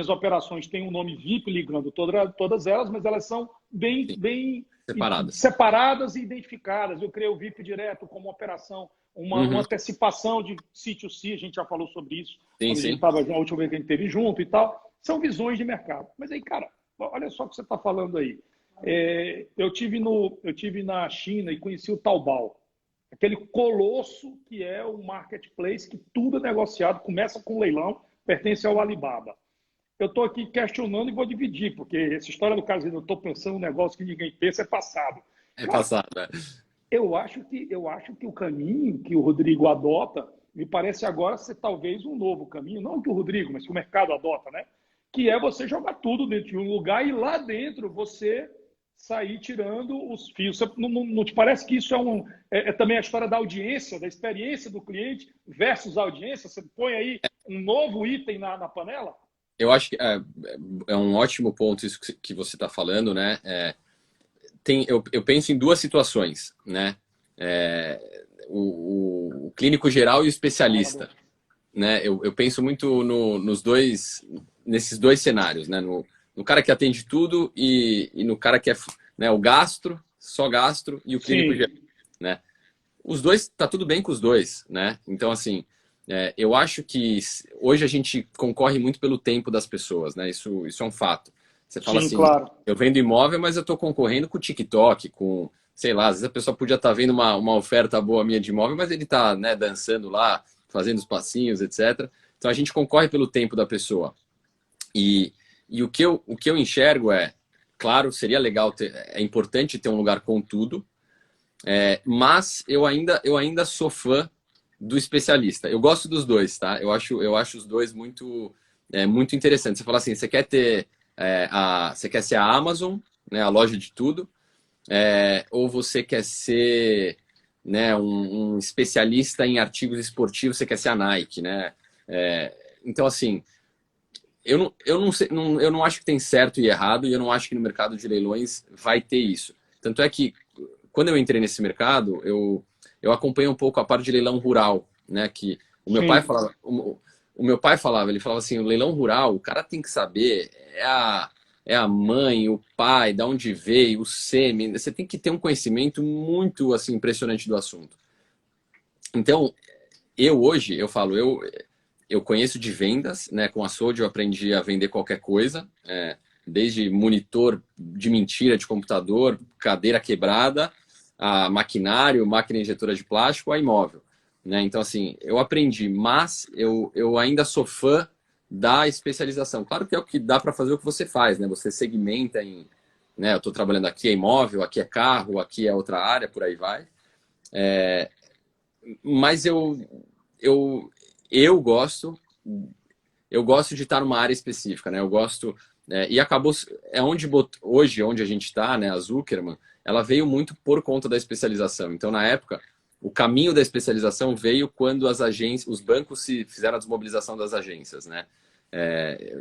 operações tenham um nome VIP ligando todas elas, mas elas são bem Separadas. separadas e identificadas. Eu criei o VIP direto como operação, uma antecipação de C2C, a gente já falou sobre isso Sim, quando a gente sim. estava, a última vez que a gente esteve junto e tal. São visões de mercado. Mas aí, cara, olha só o que você está falando aí. Eu tive na China e conheci o Taobao, aquele colosso que é o marketplace, que tudo é negociado, começa com leilão, pertence ao Alibaba. Eu estou aqui questionando e vou dividir, porque essa história do caso, eu estou pensando um negócio que ninguém pensa, é passado. É Cara, passado, né? eu acho que o caminho que o Rodrigo adota me parece agora ser talvez um novo caminho, não que o Rodrigo, mas que o mercado adota, né? Que é você jogar tudo dentro de um lugar e lá dentro você sair tirando os fios. Você, não te parece que isso é também a história da audiência, da experiência do cliente versus a audiência? Você põe aí um novo item na panela? Eu acho que é um ótimo ponto isso que você está falando, né? Eu penso em duas situações, né? O clínico geral e o especialista, né, eu penso muito nesses dois cenários, né, no cara que atende tudo e no cara que é, né, o gastro, só gastro e o clínico geral, Sim, né? Os dois, tá tudo bem com os dois, né? Então, assim, eu acho que hoje a gente concorre muito pelo tempo das pessoas, né? Isso é um fato. Você fala sim, assim, claro. eu vendo imóvel, mas eu estou concorrendo com o TikTok, com, sei lá, às vezes a pessoa podia estar vendo uma oferta boa minha de imóvel, mas ele está, né, dançando lá, fazendo os passinhos, etc. Então a gente concorre pelo tempo da pessoa. E, e o que eu enxergo é, claro, seria legal ter, é importante ter um lugar com tudo, mas eu ainda sou fã do especialista. Eu gosto dos dois, tá? Eu acho os dois muito interessantes. Você fala assim, você quer ter você quer ser a Amazon, né, a loja de tudo, ou você quer ser, né, um especialista em artigos esportivos, você quer ser a Nike, né? Então, assim, eu não sei, eu não acho que tem certo e errado, e eu não acho que no mercado de leilões vai ter isso. Tanto é que quando eu entrei nesse mercado, eu acompanhei um pouco a parte de leilão rural, né? Que o meu pai Sim, falava, o meu pai falava, ele falava assim, o leilão rural, o cara tem que saber, é a mãe, o pai, da onde veio, o sêmen, você tem que ter um conhecimento muito assim impressionante do assunto. Então, hoje, eu falo, eu conheço de vendas, né? Com a Sode eu aprendi a vender qualquer coisa, desde monitor de mentira de computador, cadeira quebrada, a maquinário, máquina injetora de plástico, a imóvel, né? Então, assim, eu aprendi, mas eu ainda sou fã da especialização. Claro que é o que dá para fazer o que você faz, né? Você segmenta em, né? Eu estou trabalhando aqui é imóvel, aqui é carro, aqui é outra área, por aí vai. Mas eu, eu gosto eu gosto de estar numa área específica, né? Eu gosto e acabou hoje onde a gente está, né? A Zuckerman, ela veio muito por conta da especialização. Então na época o caminho da especialização veio quando as agências, os bancos se fizeram a desmobilização das agências, né?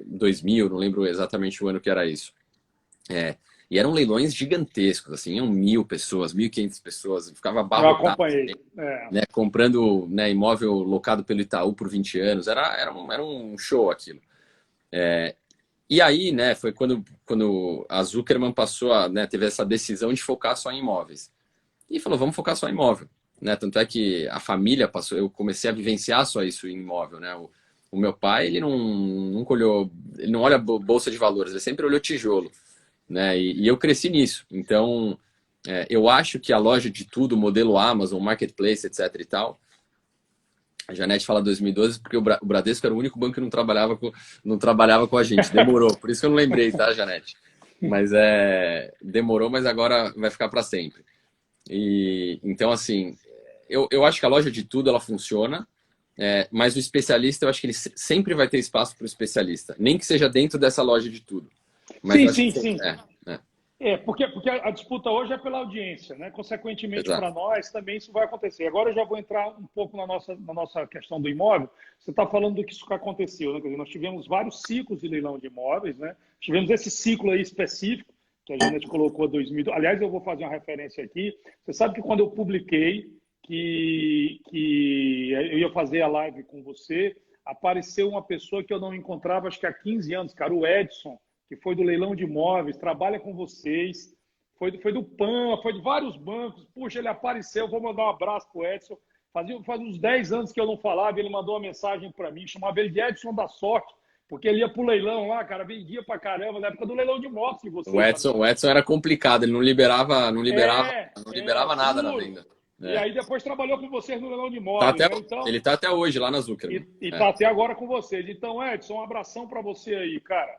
2000, não lembro exatamente o ano que era isso. E eram leilões gigantescos, assim, iam 1.000 pessoas, 1.500 pessoas, ficava eu abarrotado, acompanhei. né, comprando, né, imóvel locado pelo Itaú por 20 anos. Era um show aquilo. E aí, né, foi quando a Zuckerman passou né, teve essa decisão de focar só em imóveis. E falou, vamos focar só em imóvel. Né? Tanto é que a família passou, eu comecei a vivenciar só isso em imóvel. Né? O meu pai, ele nunca olhou, ele não olha bolsa de valores, ele sempre olhou tijolo. Né? E eu cresci nisso. Então, eu acho que a loja de tudo, modelo Amazon, Marketplace, etc e tal, a Janete fala 2012 porque o Bradesco era o único banco que não trabalhava com a gente. Demorou, por isso que eu não lembrei, tá, Janete? Mas demorou, mas agora vai ficar para sempre. E então, assim, eu acho que a loja de tudo ela funciona, mas o especialista eu acho que ele sempre vai ter espaço para o especialista, nem que seja dentro dessa loja de tudo. Mas Sim, eu acho sim, que sim. é, Porque a disputa hoje é pela audiência, né? Consequentemente, para exato. nós também isso vai acontecer. Agora eu já vou entrar um pouco na nossa questão do imóvel. Você está falando do que isso que aconteceu, né? Quer dizer, nós tivemos vários ciclos de leilão de imóveis, né? Tivemos esse ciclo aí específico, que a Janete colocou 2000. Aliás, eu vou fazer uma referência aqui. Você sabe que quando eu publiquei que eu ia fazer a live com você, apareceu uma pessoa que eu não encontrava, acho que há 15 anos, cara, o Edson, que foi do leilão de imóveis, trabalha com vocês, foi do PAN, foi de vários bancos. Puxa, ele apareceu, vou mandar um abraço pro Edson. Faz uns 10 anos que eu não falava, ele mandou uma mensagem para mim, chamava ele de Edson da Sorte, porque ele ia pro leilão lá, cara, vendia pra caramba, na época do leilão de motos de O vocês Edson, também. o Edson era complicado, ele não liberava, não liberava, não liberava nada na Juro. venda. E É. aí depois trabalhou com vocês no leilão de Tá imóveis, até, né? Então, ele tá até hoje lá na Zuckerman. tá até agora com vocês. Então, Edson, um abração para você aí, cara.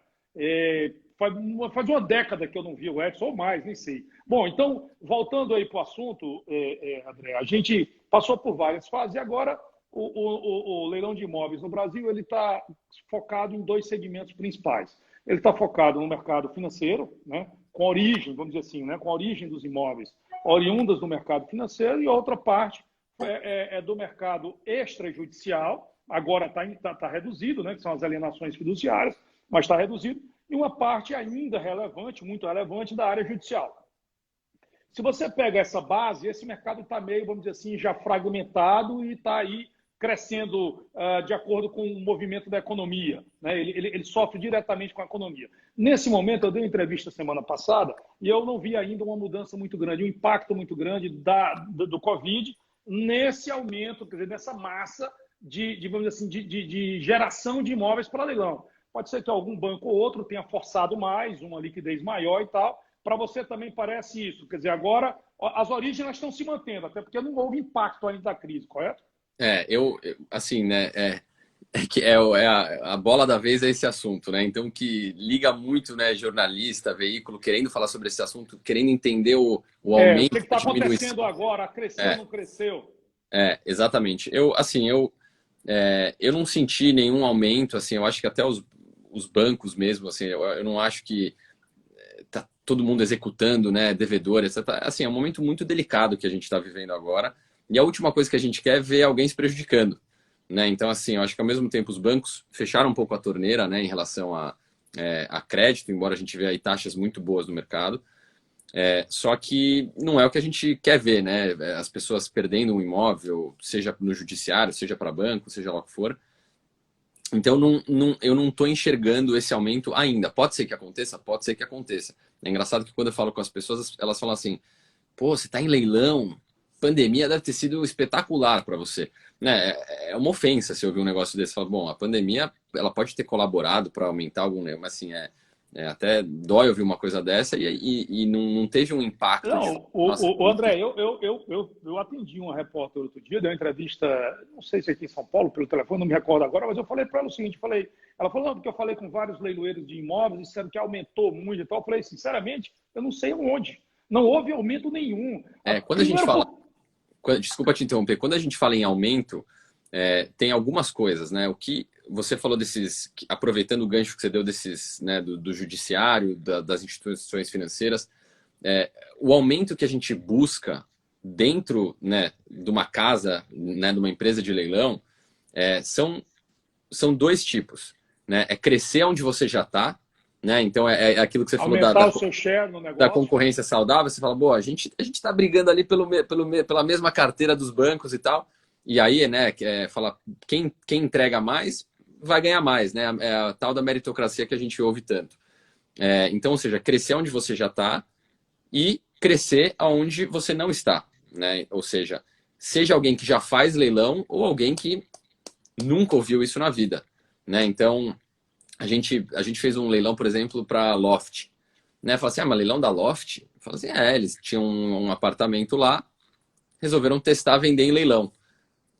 Faz uma década que eu não vi o Edson, ou mais, nem sei. Bom, então, voltando aí para o assunto, André, a gente passou por várias fases e agora o leilão de imóveis no Brasil ele está focado em dois segmentos principais. Ele está focado no mercado financeiro, né, com origem, vamos dizer assim, né, com a origem dos imóveis oriundas do mercado financeiro, e outra parte é do mercado extrajudicial, agora está reduzido, né, que são as alienações fiduciárias, mas está reduzido, e uma parte ainda relevante, muito relevante, da área judicial. Se você pega essa base, esse mercado está meio, vamos dizer assim, já fragmentado e está aí crescendo de acordo com o movimento da economia, né? Ele sofre diretamente com a economia. Nesse momento, eu dei uma entrevista semana passada e eu não vi ainda uma mudança muito grande, um impacto muito grande do Covid nesse aumento, quer dizer, nessa massa vamos dizer assim, de geração de imóveis para leilão. Pode ser que algum banco ou outro tenha forçado mais, uma liquidez maior e tal. Para você também parece isso? Quer dizer, agora as origens estão se mantendo, até porque não houve impacto ainda da crise, correto? Assim, né, que a bola da vez é esse assunto, né? Então, que liga muito, né, jornalista, veículo, querendo falar sobre esse assunto, querendo entender o O aumento que está da diminuição. acontecendo agora? Cresceu, não cresceu? Exatamente. Eu não senti nenhum aumento, assim, eu acho que até os bancos mesmo, assim, eu não acho que tá todo mundo executando, né, devedores, etc. Assim, é um momento muito delicado que a gente está vivendo agora, e a última coisa que a gente quer é ver alguém se prejudicando, né? Então, assim, eu acho que ao mesmo tempo os bancos fecharam um pouco a torneira, né, em relação a crédito, embora a gente veja aí taxas muito boas no mercado, só que não é o que a gente quer ver, né? As pessoas perdendo um imóvel, seja no judiciário, seja para banco, seja lá o que for. Então, eu não estou enxergando esse aumento ainda. Pode ser que aconteça? Pode ser que aconteça. É engraçado que quando eu falo com as pessoas, elas falam assim, pô, você está em leilão, pandemia deve ter sido espetacular para você. Né? É uma ofensa se eu ouvir um negócio desse. Fala, bom, a pandemia ela pode ter colaborado para aumentar algum, mas assim, até dói ouvir uma coisa dessa e não teve um impacto de Não, nossa, André, eu atendi uma repórter outro dia, dei uma entrevista, não sei se aqui em São Paulo, pelo telefone, não me recordo agora, mas eu falei para ela o seguinte, ela falou, não, porque eu falei com vários leiloeiros de imóveis, disseram que aumentou muito e tal. Eu falei, sinceramente, eu não sei onde. Não houve aumento nenhum. Quando a gente fala, Primeiro, desculpa te interromper, quando a gente fala em aumento, tem algumas coisas, né? O que você falou desses, aproveitando o gancho que você deu desses, né, do judiciário, das instituições financeiras, o aumento que a gente busca dentro, né, de uma casa, né, de uma empresa de leilão, são dois tipos, né? É crescer onde você já está, né? Então é aquilo que você falou aumentar o seu share no da negócio. concorrência saudável. Você fala, boa, a gente está brigando ali pela mesma carteira dos bancos e tal. E aí, né, fala, quem entrega mais vai ganhar mais, né? É a tal da meritocracia que a gente ouve tanto. Então, ou seja, crescer onde você já está e crescer aonde você não está, né? Ou seja alguém que já faz leilão ou alguém que nunca ouviu isso na vida, né? Então, a gente fez um leilão, por exemplo, para Loft, né? Fala assim, mas leilão da Loft? Fala assim, eles tinham um apartamento lá, resolveram testar vender em leilão.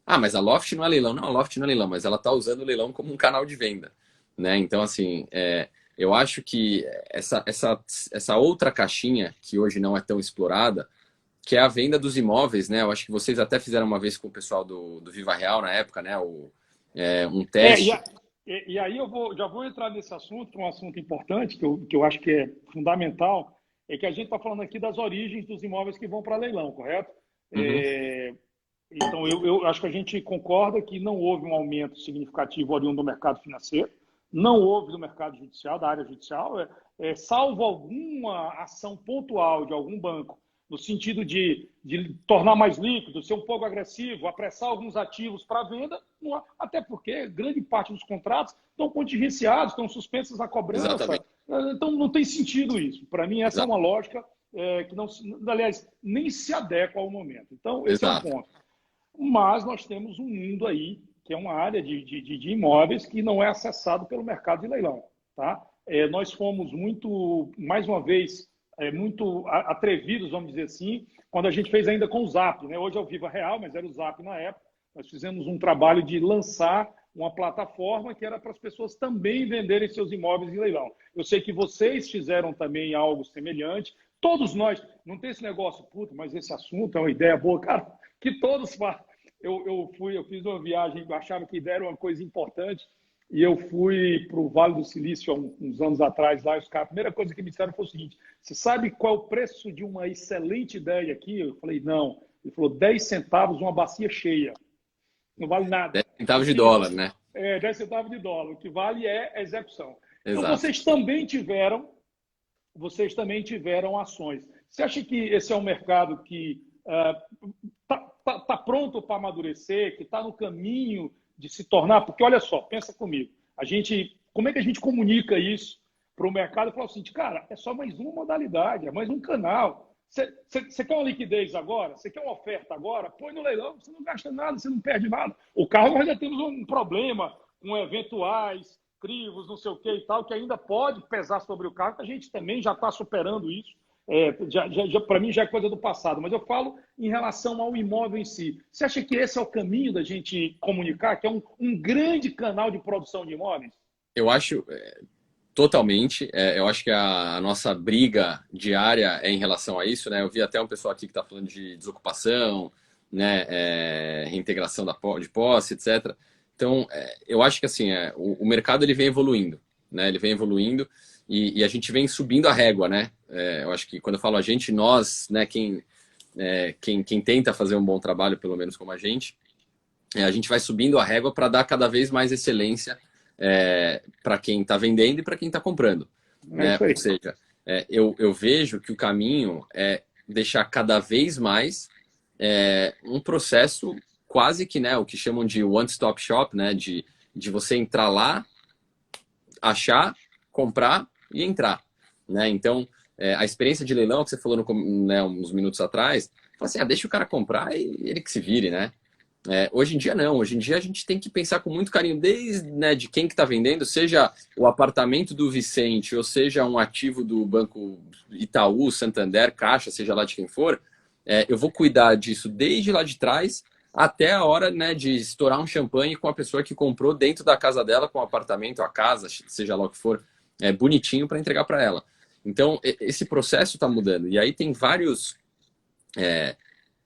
Ah, mas a Loft não é leilão. Não, a Loft não é leilão, mas ela está usando o leilão como um canal de venda, né? Então, assim, eu acho que essa outra caixinha, que hoje não é tão explorada, que é a venda dos imóveis, né? Eu acho que vocês até fizeram uma vez com o pessoal do Viva Real na época, né? Um teste. E aí já vou entrar nesse assunto, que é um assunto importante, que eu acho que é fundamental, é que a gente está falando aqui das origens dos imóveis que vão para leilão, correto? Uhum. Então, eu acho que a gente concorda que não houve um aumento significativo oriundo do mercado financeiro, não houve do mercado judicial, da área judicial, salvo alguma ação pontual de algum banco, no sentido de tornar mais líquido, ser um pouco agressivo, apressar alguns ativos para venda, até porque grande parte dos contratos estão contingenciados, estão suspensos a cobrança. Exatamente. Então, não tem sentido isso. Para mim, essa é Exato. uma lógica que, não, aliás, nem se adequa ao momento. Então, esse é um Exato. ponto. Mas nós temos um mundo aí, que é uma área de imóveis que não é acessado pelo mercado de leilão. Tá? Nós fomos muito, mais uma vez, muito atrevidos, vamos dizer assim, quando a gente fez ainda com o Zap. Né? Hoje é o Viva Real, mas era o Zap na época. Nós fizemos um trabalho de lançar uma plataforma que era para as pessoas também venderem seus imóveis em leilão. Eu sei que vocês fizeram também algo semelhante. Todos nós, não tem esse negócio, puta, mas esse assunto é uma ideia boa. Cara, que todos façam. Eu fiz uma viagem, eu achava que a ideia era uma coisa importante, e eu fui para o Vale do Silício há uns anos atrás, lá, e a primeira coisa que me disseram foi o seguinte, você sabe qual é o preço de uma excelente ideia aqui? Eu falei, não. Ele falou, 10 centavos uma bacia cheia. Não vale nada. 10 centavos de Assim, dólar, né? 10 centavos de dólar. O que vale é a execução. Então, Exato. vocês também tiveram ações. Você acha que esse é um mercado que tá pronto para amadurecer, que está no caminho de se tornar... Porque, olha só, pensa comigo. Como é que a gente comunica isso para o mercado? E fala assim, cara, é só mais uma modalidade, é mais um canal. Você quer uma liquidez agora? Você quer uma oferta agora? Põe no leilão, você não gasta nada, você não perde nada. O carro nós já temos um problema com eventuais crivos, não sei o que e tal, que ainda pode pesar sobre o carro, que a gente também já está superando isso. Para mim já é coisa do passado, mas eu falo em relação ao imóvel em si. Você acha que esse é o caminho da gente comunicar, que é um grande canal de produção de imóveis? Eu acho totalmente. Eu acho que a nossa briga diária é em relação a isso, né? Eu vi até um pessoal aqui que está falando de desocupação, né? Reintegração de posse, etc. Então, eu acho que assim, o mercado ele vem evoluindo, né? Ele vem evoluindo e a gente vem subindo a régua, né? Eu acho que quando eu falo a gente, nós, né? Quem tenta fazer um bom trabalho, pelo menos como a gente vai subindo a régua para dar cada vez mais excelência para quem está vendendo e para quem está comprando. Né? Ou seja, eu vejo que o caminho é deixar cada vez mais um processo quase que, né, o que chamam de one-stop shop, né, de você entrar lá, achar, comprar e entrar. Né? Então, a experiência de leilão que você falou né, uns minutos atrás, fala assim, deixa o cara comprar e ele que se vire, né? Hoje em dia não, hoje em dia a gente tem que pensar com muito carinho, desde, né, de quem que está vendendo, seja o apartamento do Vicente, ou seja um ativo do Banco Itaú, Santander, Caixa, seja lá de quem for, eu vou cuidar disso desde lá de trás até a hora, né, de estourar um champanhe com a pessoa que comprou dentro da casa dela, com o apartamento, a casa, seja lá o que for, bonitinho para entregar para ela. Então, esse processo está mudando. E aí tem vários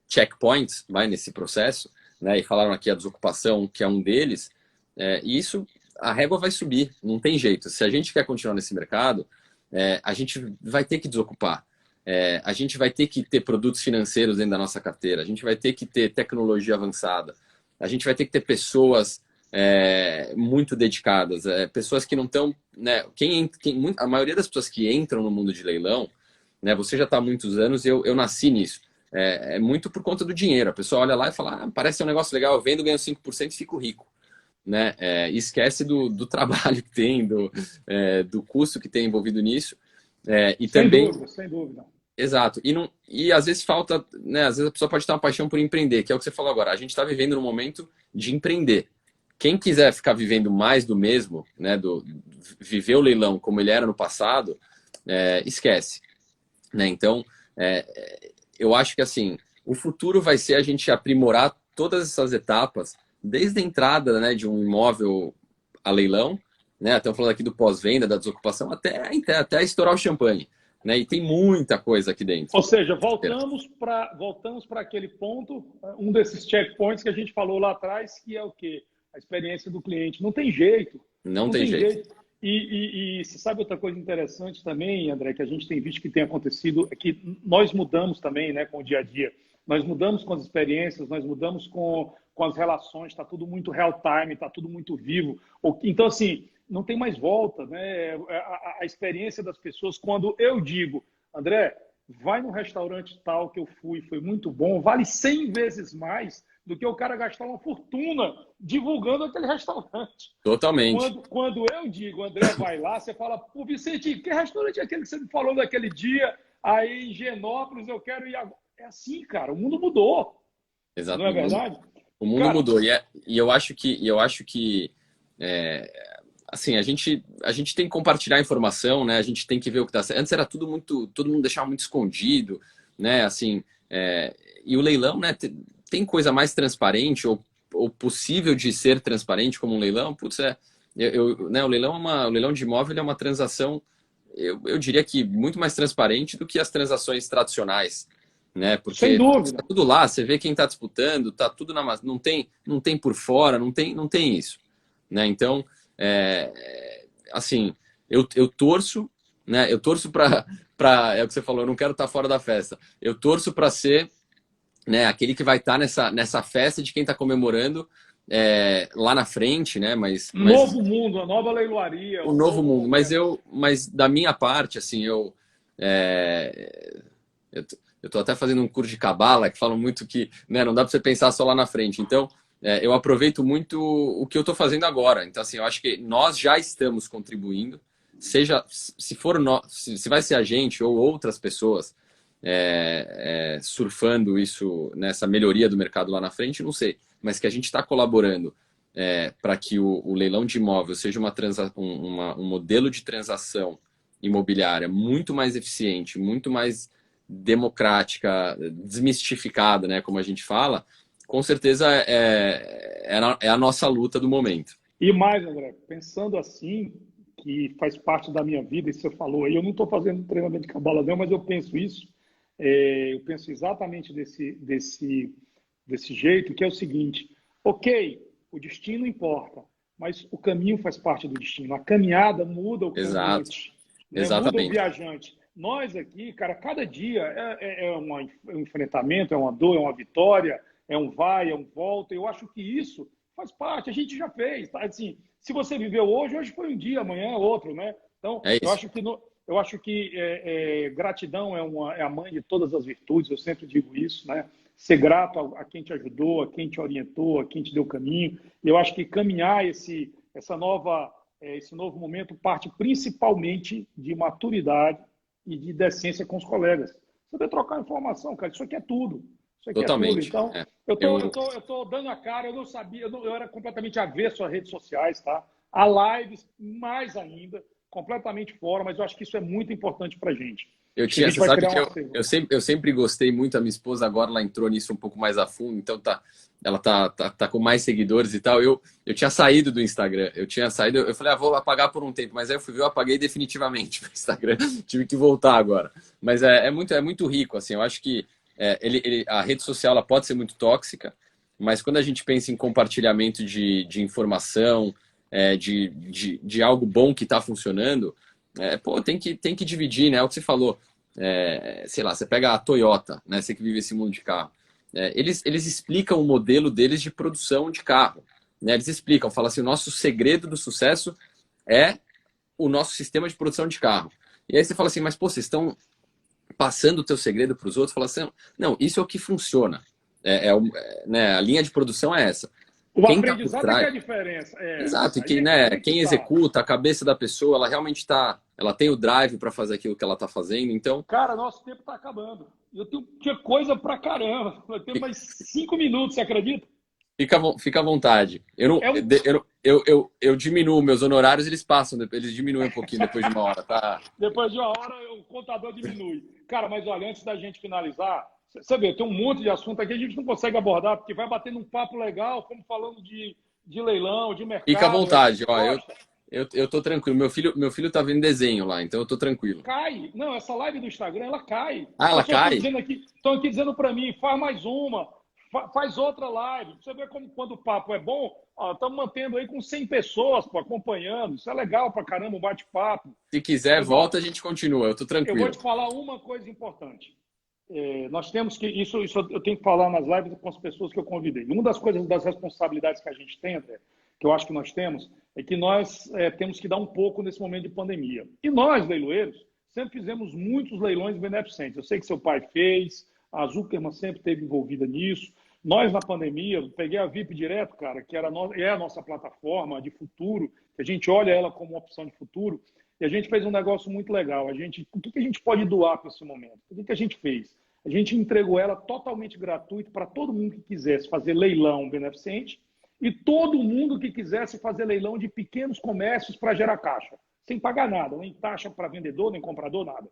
checkpoints nesse processo, né, e falaram aqui a desocupação, que é um deles, e isso, a régua vai subir, não tem jeito. Se a gente quer continuar nesse mercado, a gente vai ter que desocupar. A gente vai ter que ter produtos financeiros dentro da nossa carteira, a gente vai ter que ter tecnologia avançada, a gente vai ter que ter pessoas muito dedicadas, pessoas que não estão... Né, a maioria das pessoas que entram no mundo de leilão, né, você já está há muitos anos, eu nasci nisso. É muito por conta do dinheiro. A pessoa olha lá e fala, parece um negócio legal, eu vendo, ganho 5% e fico rico. Né? E esquece do trabalho que tem, do custo que tem envolvido nisso. E sem também... dúvida, sem dúvida. Exato. E às vezes falta... Né, às vezes a pessoa pode ter uma paixão por empreender, que é o que você falou agora. A gente está vivendo num momento de empreender. Quem quiser ficar vivendo mais do mesmo, né, viver o leilão como ele era no passado, esquece. Né? Então... eu acho que assim, o futuro vai ser a gente aprimorar todas essas etapas, desde a entrada, né, de um imóvel a leilão, né, estamos falando aqui do pós-venda, da desocupação, até estourar o champanhe. Né, e tem muita coisa aqui dentro. Ou seja, voltamos para aquele ponto, um desses checkpoints que a gente falou lá atrás, que é o quê? A experiência do cliente. Não tem jeito. Não tem jeito. E você sabe outra coisa interessante também, André, que a gente tem visto que tem acontecido, é que nós mudamos também, né, com o dia a dia. Nós mudamos com as experiências, nós mudamos com as relações, está tudo muito real time, está tudo muito vivo. Então, assim, não tem mais volta, né? A experiência das pessoas, quando eu digo, André, vai no restaurante tal que eu fui, foi muito bom, vale 100 vezes mais do que o cara gastar uma fortuna divulgando aquele restaurante. Totalmente. Quando eu digo, André, vai lá, você fala, pô, Vicente, que restaurante é aquele que você me falou daquele dia aí em Genópolis, eu quero ir agora. É assim, cara, o mundo mudou. Exato. Não é verdade? O mundo mudou. E eu acho que assim, a gente tem que compartilhar informação, né? A gente tem que ver o que tá certo. Antes era todo mundo deixava muito escondido, né? Assim, e o leilão, né? Tem coisa mais transparente ou possível de ser transparente como um leilão? Putz, né? O leilão de imóvel é uma transação, eu diria que muito mais transparente do que as transações tradicionais. Né? Porque sem dúvida. Tá tudo lá, você vê quem está disputando, tá tudo não tem por fora, não tem isso, né? Então, assim, eu torço, né? Eu torço para é o que você falou, eu não quero estar fora da festa. Eu torço para ser, né, aquele que vai estar nessa festa de quem está comemorando lá na frente, né? Novo mundo, a nova leiloaria. O novo mundo. Mas da minha parte, assim, eu Eu estou até fazendo um curso de cabala que falam muito que, né, não dá para você pensar só lá na frente. Então, eu aproveito muito o que eu estou fazendo agora. Então, assim, eu acho que nós já estamos contribuindo, seja se for se vai ser a gente ou outras pessoas surfando isso nessa melhoria do mercado lá na frente, não sei, mas que a gente está colaborando para que o leilão de imóvel seja um modelo de transação imobiliária muito mais eficiente, muito mais democrática, desmistificada, né, como a gente fala, com certeza é a nossa luta do momento. E mais, André, pensando assim, que faz parte da minha vida, e você falou aí, eu não estou fazendo treinamento de cabala não, mas eu penso isso, eu penso exatamente desse jeito, que é o seguinte, ok, o destino importa, mas o caminho faz parte do destino, a caminhada muda o Exato, caminhante, né? Muda o exatamente. viajante. Nós aqui, cara, cada dia um enfrentamento, é uma dor, é uma vitória, é um vai, é um volta. Eu acho que isso faz parte, a gente já fez. Tá? Assim, se você viveu hoje foi um dia, amanhã é outro, né? Então, É eu isso. acho que, gratidão é a mãe de todas as virtudes, eu sempre digo isso, né? Ser grato a quem te ajudou, a quem te orientou, a quem te deu o caminho. E eu acho que caminhar esse novo momento parte principalmente de maturidade e de decência com os colegas. Saber trocar informação, cara, isso aqui é tudo. Isso aqui é tudo. Totalmente. Então, É. eu tô dando a cara, eu não sabia, eu era completamente avesso às redes sociais, tá? A lives, mais ainda, completamente fora, mas eu acho que isso é muito importante pra gente. Acho que a gente Você vai sabe criar que um acervo. eu sempre gostei muito, a minha esposa agora ela entrou nisso um pouco mais a fundo, então ela tá com mais seguidores e tal. Eu tinha saído do Instagram, eu falei, vou apagar por um tempo, mas aí eu fui ver, eu apaguei definitivamente o Instagram, tive que voltar agora. Mas é muito rico, assim, eu acho que a rede social ela pode ser muito tóxica, mas quando a gente pensa em compartilhamento de informação, de algo bom que está funcionando, pô, tem que dividir, né? É o que você falou. Sei lá, você pega a Toyota, né? Você que vive esse mundo de carro. Eles explicam o modelo deles de produção de carro. Né? Eles explicam, falam assim, o nosso segredo do sucesso é o nosso sistema de produção de carro. E aí você fala assim, mas pô, vocês estão passando o teu segredo para os outros? Fala assim, não, isso é o que funciona. Né? A linha de produção é essa. O Quem está por aprendizado é que é trás... a diferença. Exato, e Aí que, aí né, é que quem tá. executa, a cabeça da pessoa, ela realmente ela tem o drive para fazer aquilo que ela está fazendo, então Cara, nosso tempo está acabando. Tinha coisa pra caramba. Eu tenho mais 5 minutos, você acredita? fica à vontade. Eu, não, É um. eu diminuo meus honorários, eles passam, eles diminuem um pouquinho depois de uma hora, tá? Depois de uma hora, o contador diminui. Cara, mas olha, antes da gente finalizar, você vê, tem um monte de assunto aqui, a gente não consegue abordar, porque vai batendo um papo legal, como falando de leilão, de Fica à mercado, a vontade, gente ó, gosta. eu tô tranquilo. Meu filho tá vendo desenho lá, então eu tô tranquilo. Cai. Não, essa live do Instagram, ela cai. Ah, As ela pessoas cai? estão aqui dizendo para mim, faz mais uma, faz outra live. Você vê como quando o papo é bom, estamos mantendo aí com 100 pessoas pô, acompanhando. Isso é legal pra caramba, um bate-papo. Se quiser, Mas, ó, volta, a gente continua, eu tô eu vou tranquilo. te falar uma coisa importante. Nós temos que, isso eu tenho que falar nas lives com as pessoas que eu convidei. Uma das coisas, das responsabilidades que a gente tem, André, que eu acho que nós temos, é que nós temos que dar um pouco nesse momento de pandemia. E nós, leiloeiros, sempre fizemos muitos leilões beneficentes. Eu sei que seu pai fez, a Zuckerman sempre esteve envolvida nisso. Nós, na pandemia, eu peguei a VIP direto, cara, que é a nossa plataforma de futuro, que a gente olha ela como uma opção de futuro, e a gente fez um negócio muito legal. O que a gente pode doar para esse momento? O que a gente fez? A gente entregou ela totalmente gratuito para todo mundo que quisesse fazer leilão beneficente e todo mundo que quisesse fazer leilão de pequenos comércios para gerar caixa, sem pagar nada, nem taxa para vendedor, nem comprador, nada.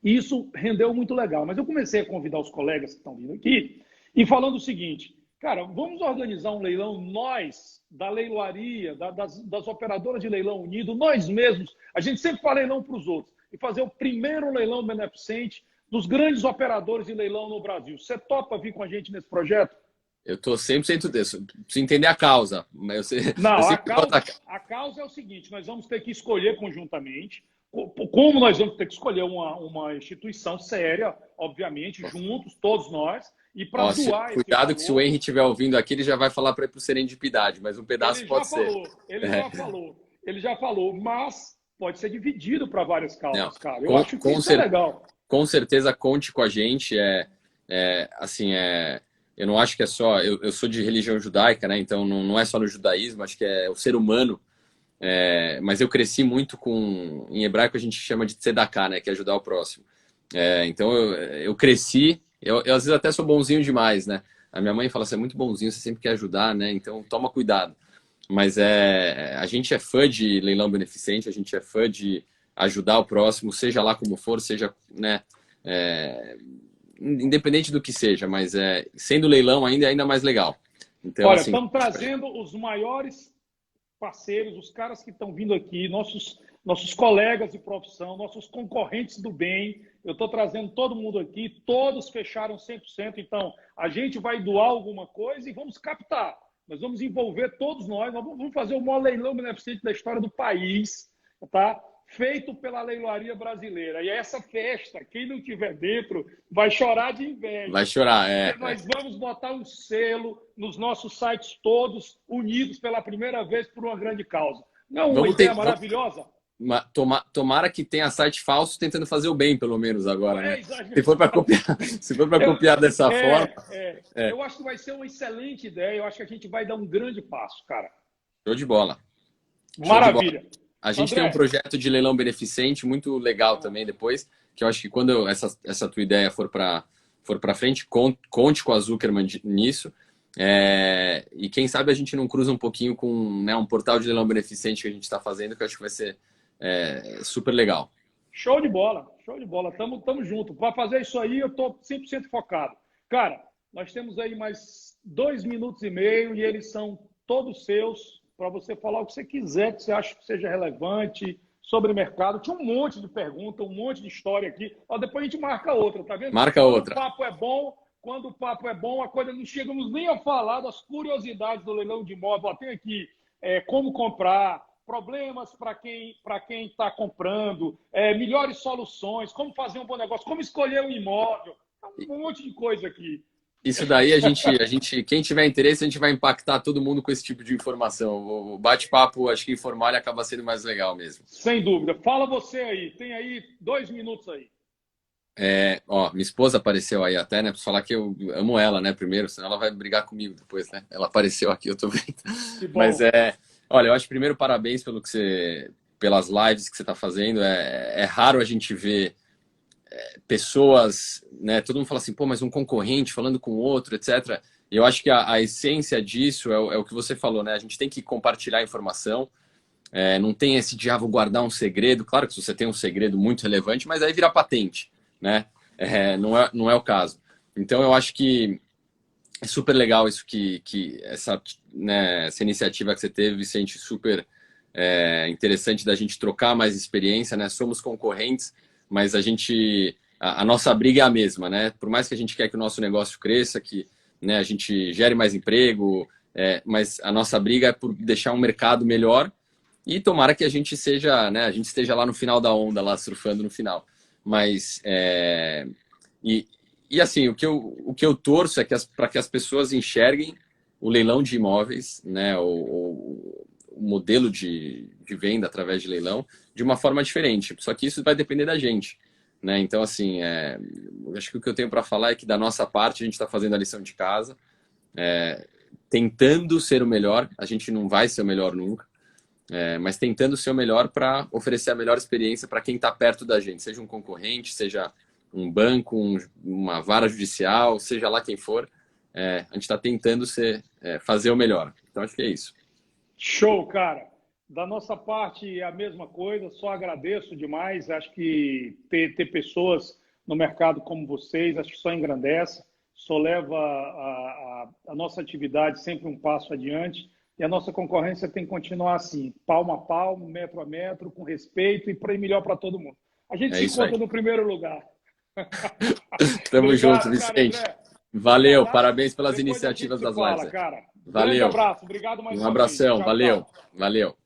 E isso rendeu muito legal. Mas eu comecei a convidar os colegas que estão vindo aqui e falando o seguinte, cara, vamos organizar um leilão, nós, da leiloaria, das operadoras de leilão unido, nós mesmos, a gente sempre fala leilão para os outros, e fazer o primeiro leilão beneficente dos grandes operadores de leilão no Brasil. Você topa vir com a gente nesse projeto? Eu tô 100% disso. Preciso entender a causa. Eu Não, sempre vou atacar. a causa é o seguinte, nós vamos ter que escolher conjuntamente, como nós vamos ter que escolher uma instituição séria, obviamente, juntos, todos nós, e para Ó, doar esse cuidado que se o valor. Henry estiver ouvindo aqui, ele já vai falar para ir pro Serendipidade, mas um pedaço Ele já pode ser. falou, ele É, já falou, ele já falou, mas pode ser dividido para várias não, causas, cara. Eu acho que isso é legal. com certeza conte com a gente. Assim, eu não acho que é só... Eu sou de religião judaica, né? Então não é só no judaísmo, acho que é o ser humano. Mas eu cresci muito com... Em hebraico a gente chama de tzedakah, né? Que é ajudar o próximo. Então eu cresci... Eu às vezes até sou bonzinho demais, né? A minha mãe fala, você é muito bonzinho, você sempre quer ajudar, né? Então toma cuidado. Mas a gente é fã de leilão beneficente, a gente é fã de ajudar o próximo, seja lá como for, seja, né, independente do que seja, mas sendo leilão ainda é ainda mais legal. Então, olha, assim, estamos trazendo os maiores parceiros, os caras que estão vindo aqui, nossos colegas de profissão, nossos concorrentes do bem. Eu estou trazendo todo mundo aqui, todos fecharam 100%. Então, a gente vai doar alguma coisa e vamos captar. Nós vamos envolver todos nós vamos fazer o maior leilão beneficente da história do país, tá? Feito pela leiloaria brasileira. E essa festa, quem não tiver dentro, vai chorar de inveja. Vai chorar, Nós vamos botar um selo nos nossos sites todos, unidos pela primeira vez por uma grande causa. Não uma ideia maravilhosa? Tomara que tenha site falso tentando fazer o bem, pelo menos agora, né? Se for para copiar dessa forma... Eu acho que vai ser uma excelente ideia. Eu acho que a gente vai dar um grande passo, cara. Show de bola. Maravilha. A gente tem um projeto de leilão beneficente muito legal também depois, que eu acho que quando essa tua ideia for para frente, conte com a Zuckerman nisso. E quem sabe a gente não cruza um pouquinho com, né, um portal de leilão beneficente que a gente está fazendo, que eu acho que vai ser super legal. Show de bola, show de bola. Tamo junto. Para fazer isso aí, eu estou 100% focado. Cara, nós temos aí mais 2 minutos e meio e eles são todos seus para você falar o que você quiser, que você acha que seja relevante sobre o mercado. Tinha um monte de perguntas, um monte de história aqui. Depois a gente marca outra, tá vendo? Marca outra. Quando o papo é bom, a coisa não chegamos nem a falar das curiosidades do leilão de imóvel. Tem aqui como comprar, problemas para quem está comprando, melhores soluções, como fazer um bom negócio, como escolher um imóvel. Um monte de coisa aqui. Isso daí, quem tiver interesse, a gente vai impactar todo mundo com esse tipo de informação. O bate-papo, acho que informal, acaba sendo mais legal mesmo. Sem dúvida. Fala você aí. Tem aí 2 minutos aí. Minha esposa apareceu aí até, né? Pra falar que eu amo ela, né? Primeiro, senão ela vai brigar comigo depois, né? Ela apareceu aqui, eu tô vendo. Mas olha, eu acho primeiro parabéns pelas lives que você está fazendo. É raro a gente ver pessoas, né? Todo mundo fala assim, pô, mas um concorrente falando com outro, etc. E eu acho que a essência disso é o que você falou, né? A gente tem que compartilhar informação. Não tem esse de, vou guardar um segredo. Claro que se você tem um segredo muito relevante, mas aí vira patente, né? Não é o caso. Então, eu acho que é super legal isso essa iniciativa que você teve, Vicente, super interessante da gente trocar mais experiência, né? Somos concorrentes, mas a nossa briga é a mesma, né? Por mais que a gente quer que o nosso negócio cresça, que, né, a gente gere mais emprego, mas a nossa briga é por deixar um mercado melhor e tomara que a gente seja, né, a gente esteja lá no final da onda, lá surfando no final. Mas, assim, o que eu torço é para que as pessoas enxerguem o leilão de imóveis, né, o modelo de venda através de leilão, de uma forma diferente. Só que isso vai depender da gente, né? Então, assim, acho que o que eu tenho para falar é que da nossa parte a gente está fazendo a lição de casa, tentando ser o melhor. A gente não vai ser o melhor nunca, mas tentando ser o melhor para oferecer a melhor experiência para quem está perto da gente, seja um concorrente, seja um banco, uma vara judicial, seja lá quem for, a gente está tentando fazer o melhor. Então, acho que é isso. Show, cara. Da nossa parte é a mesma coisa, só agradeço demais. Acho que ter pessoas no mercado como vocês, acho que só engrandece, só leva a nossa atividade sempre um passo adiante. E a nossa concorrência tem que continuar assim, palmo a palmo, metro a metro, com respeito e para ir melhor para todo mundo. A gente se encontra no primeiro lugar. Tamo junto, Vicente. Cara, valeu, parabéns pelas iniciativas das lives. Cara. Valeu. Um grande abraço, obrigado mais uma vez. Um abração, Tchau, valeu. tchau. Valeu.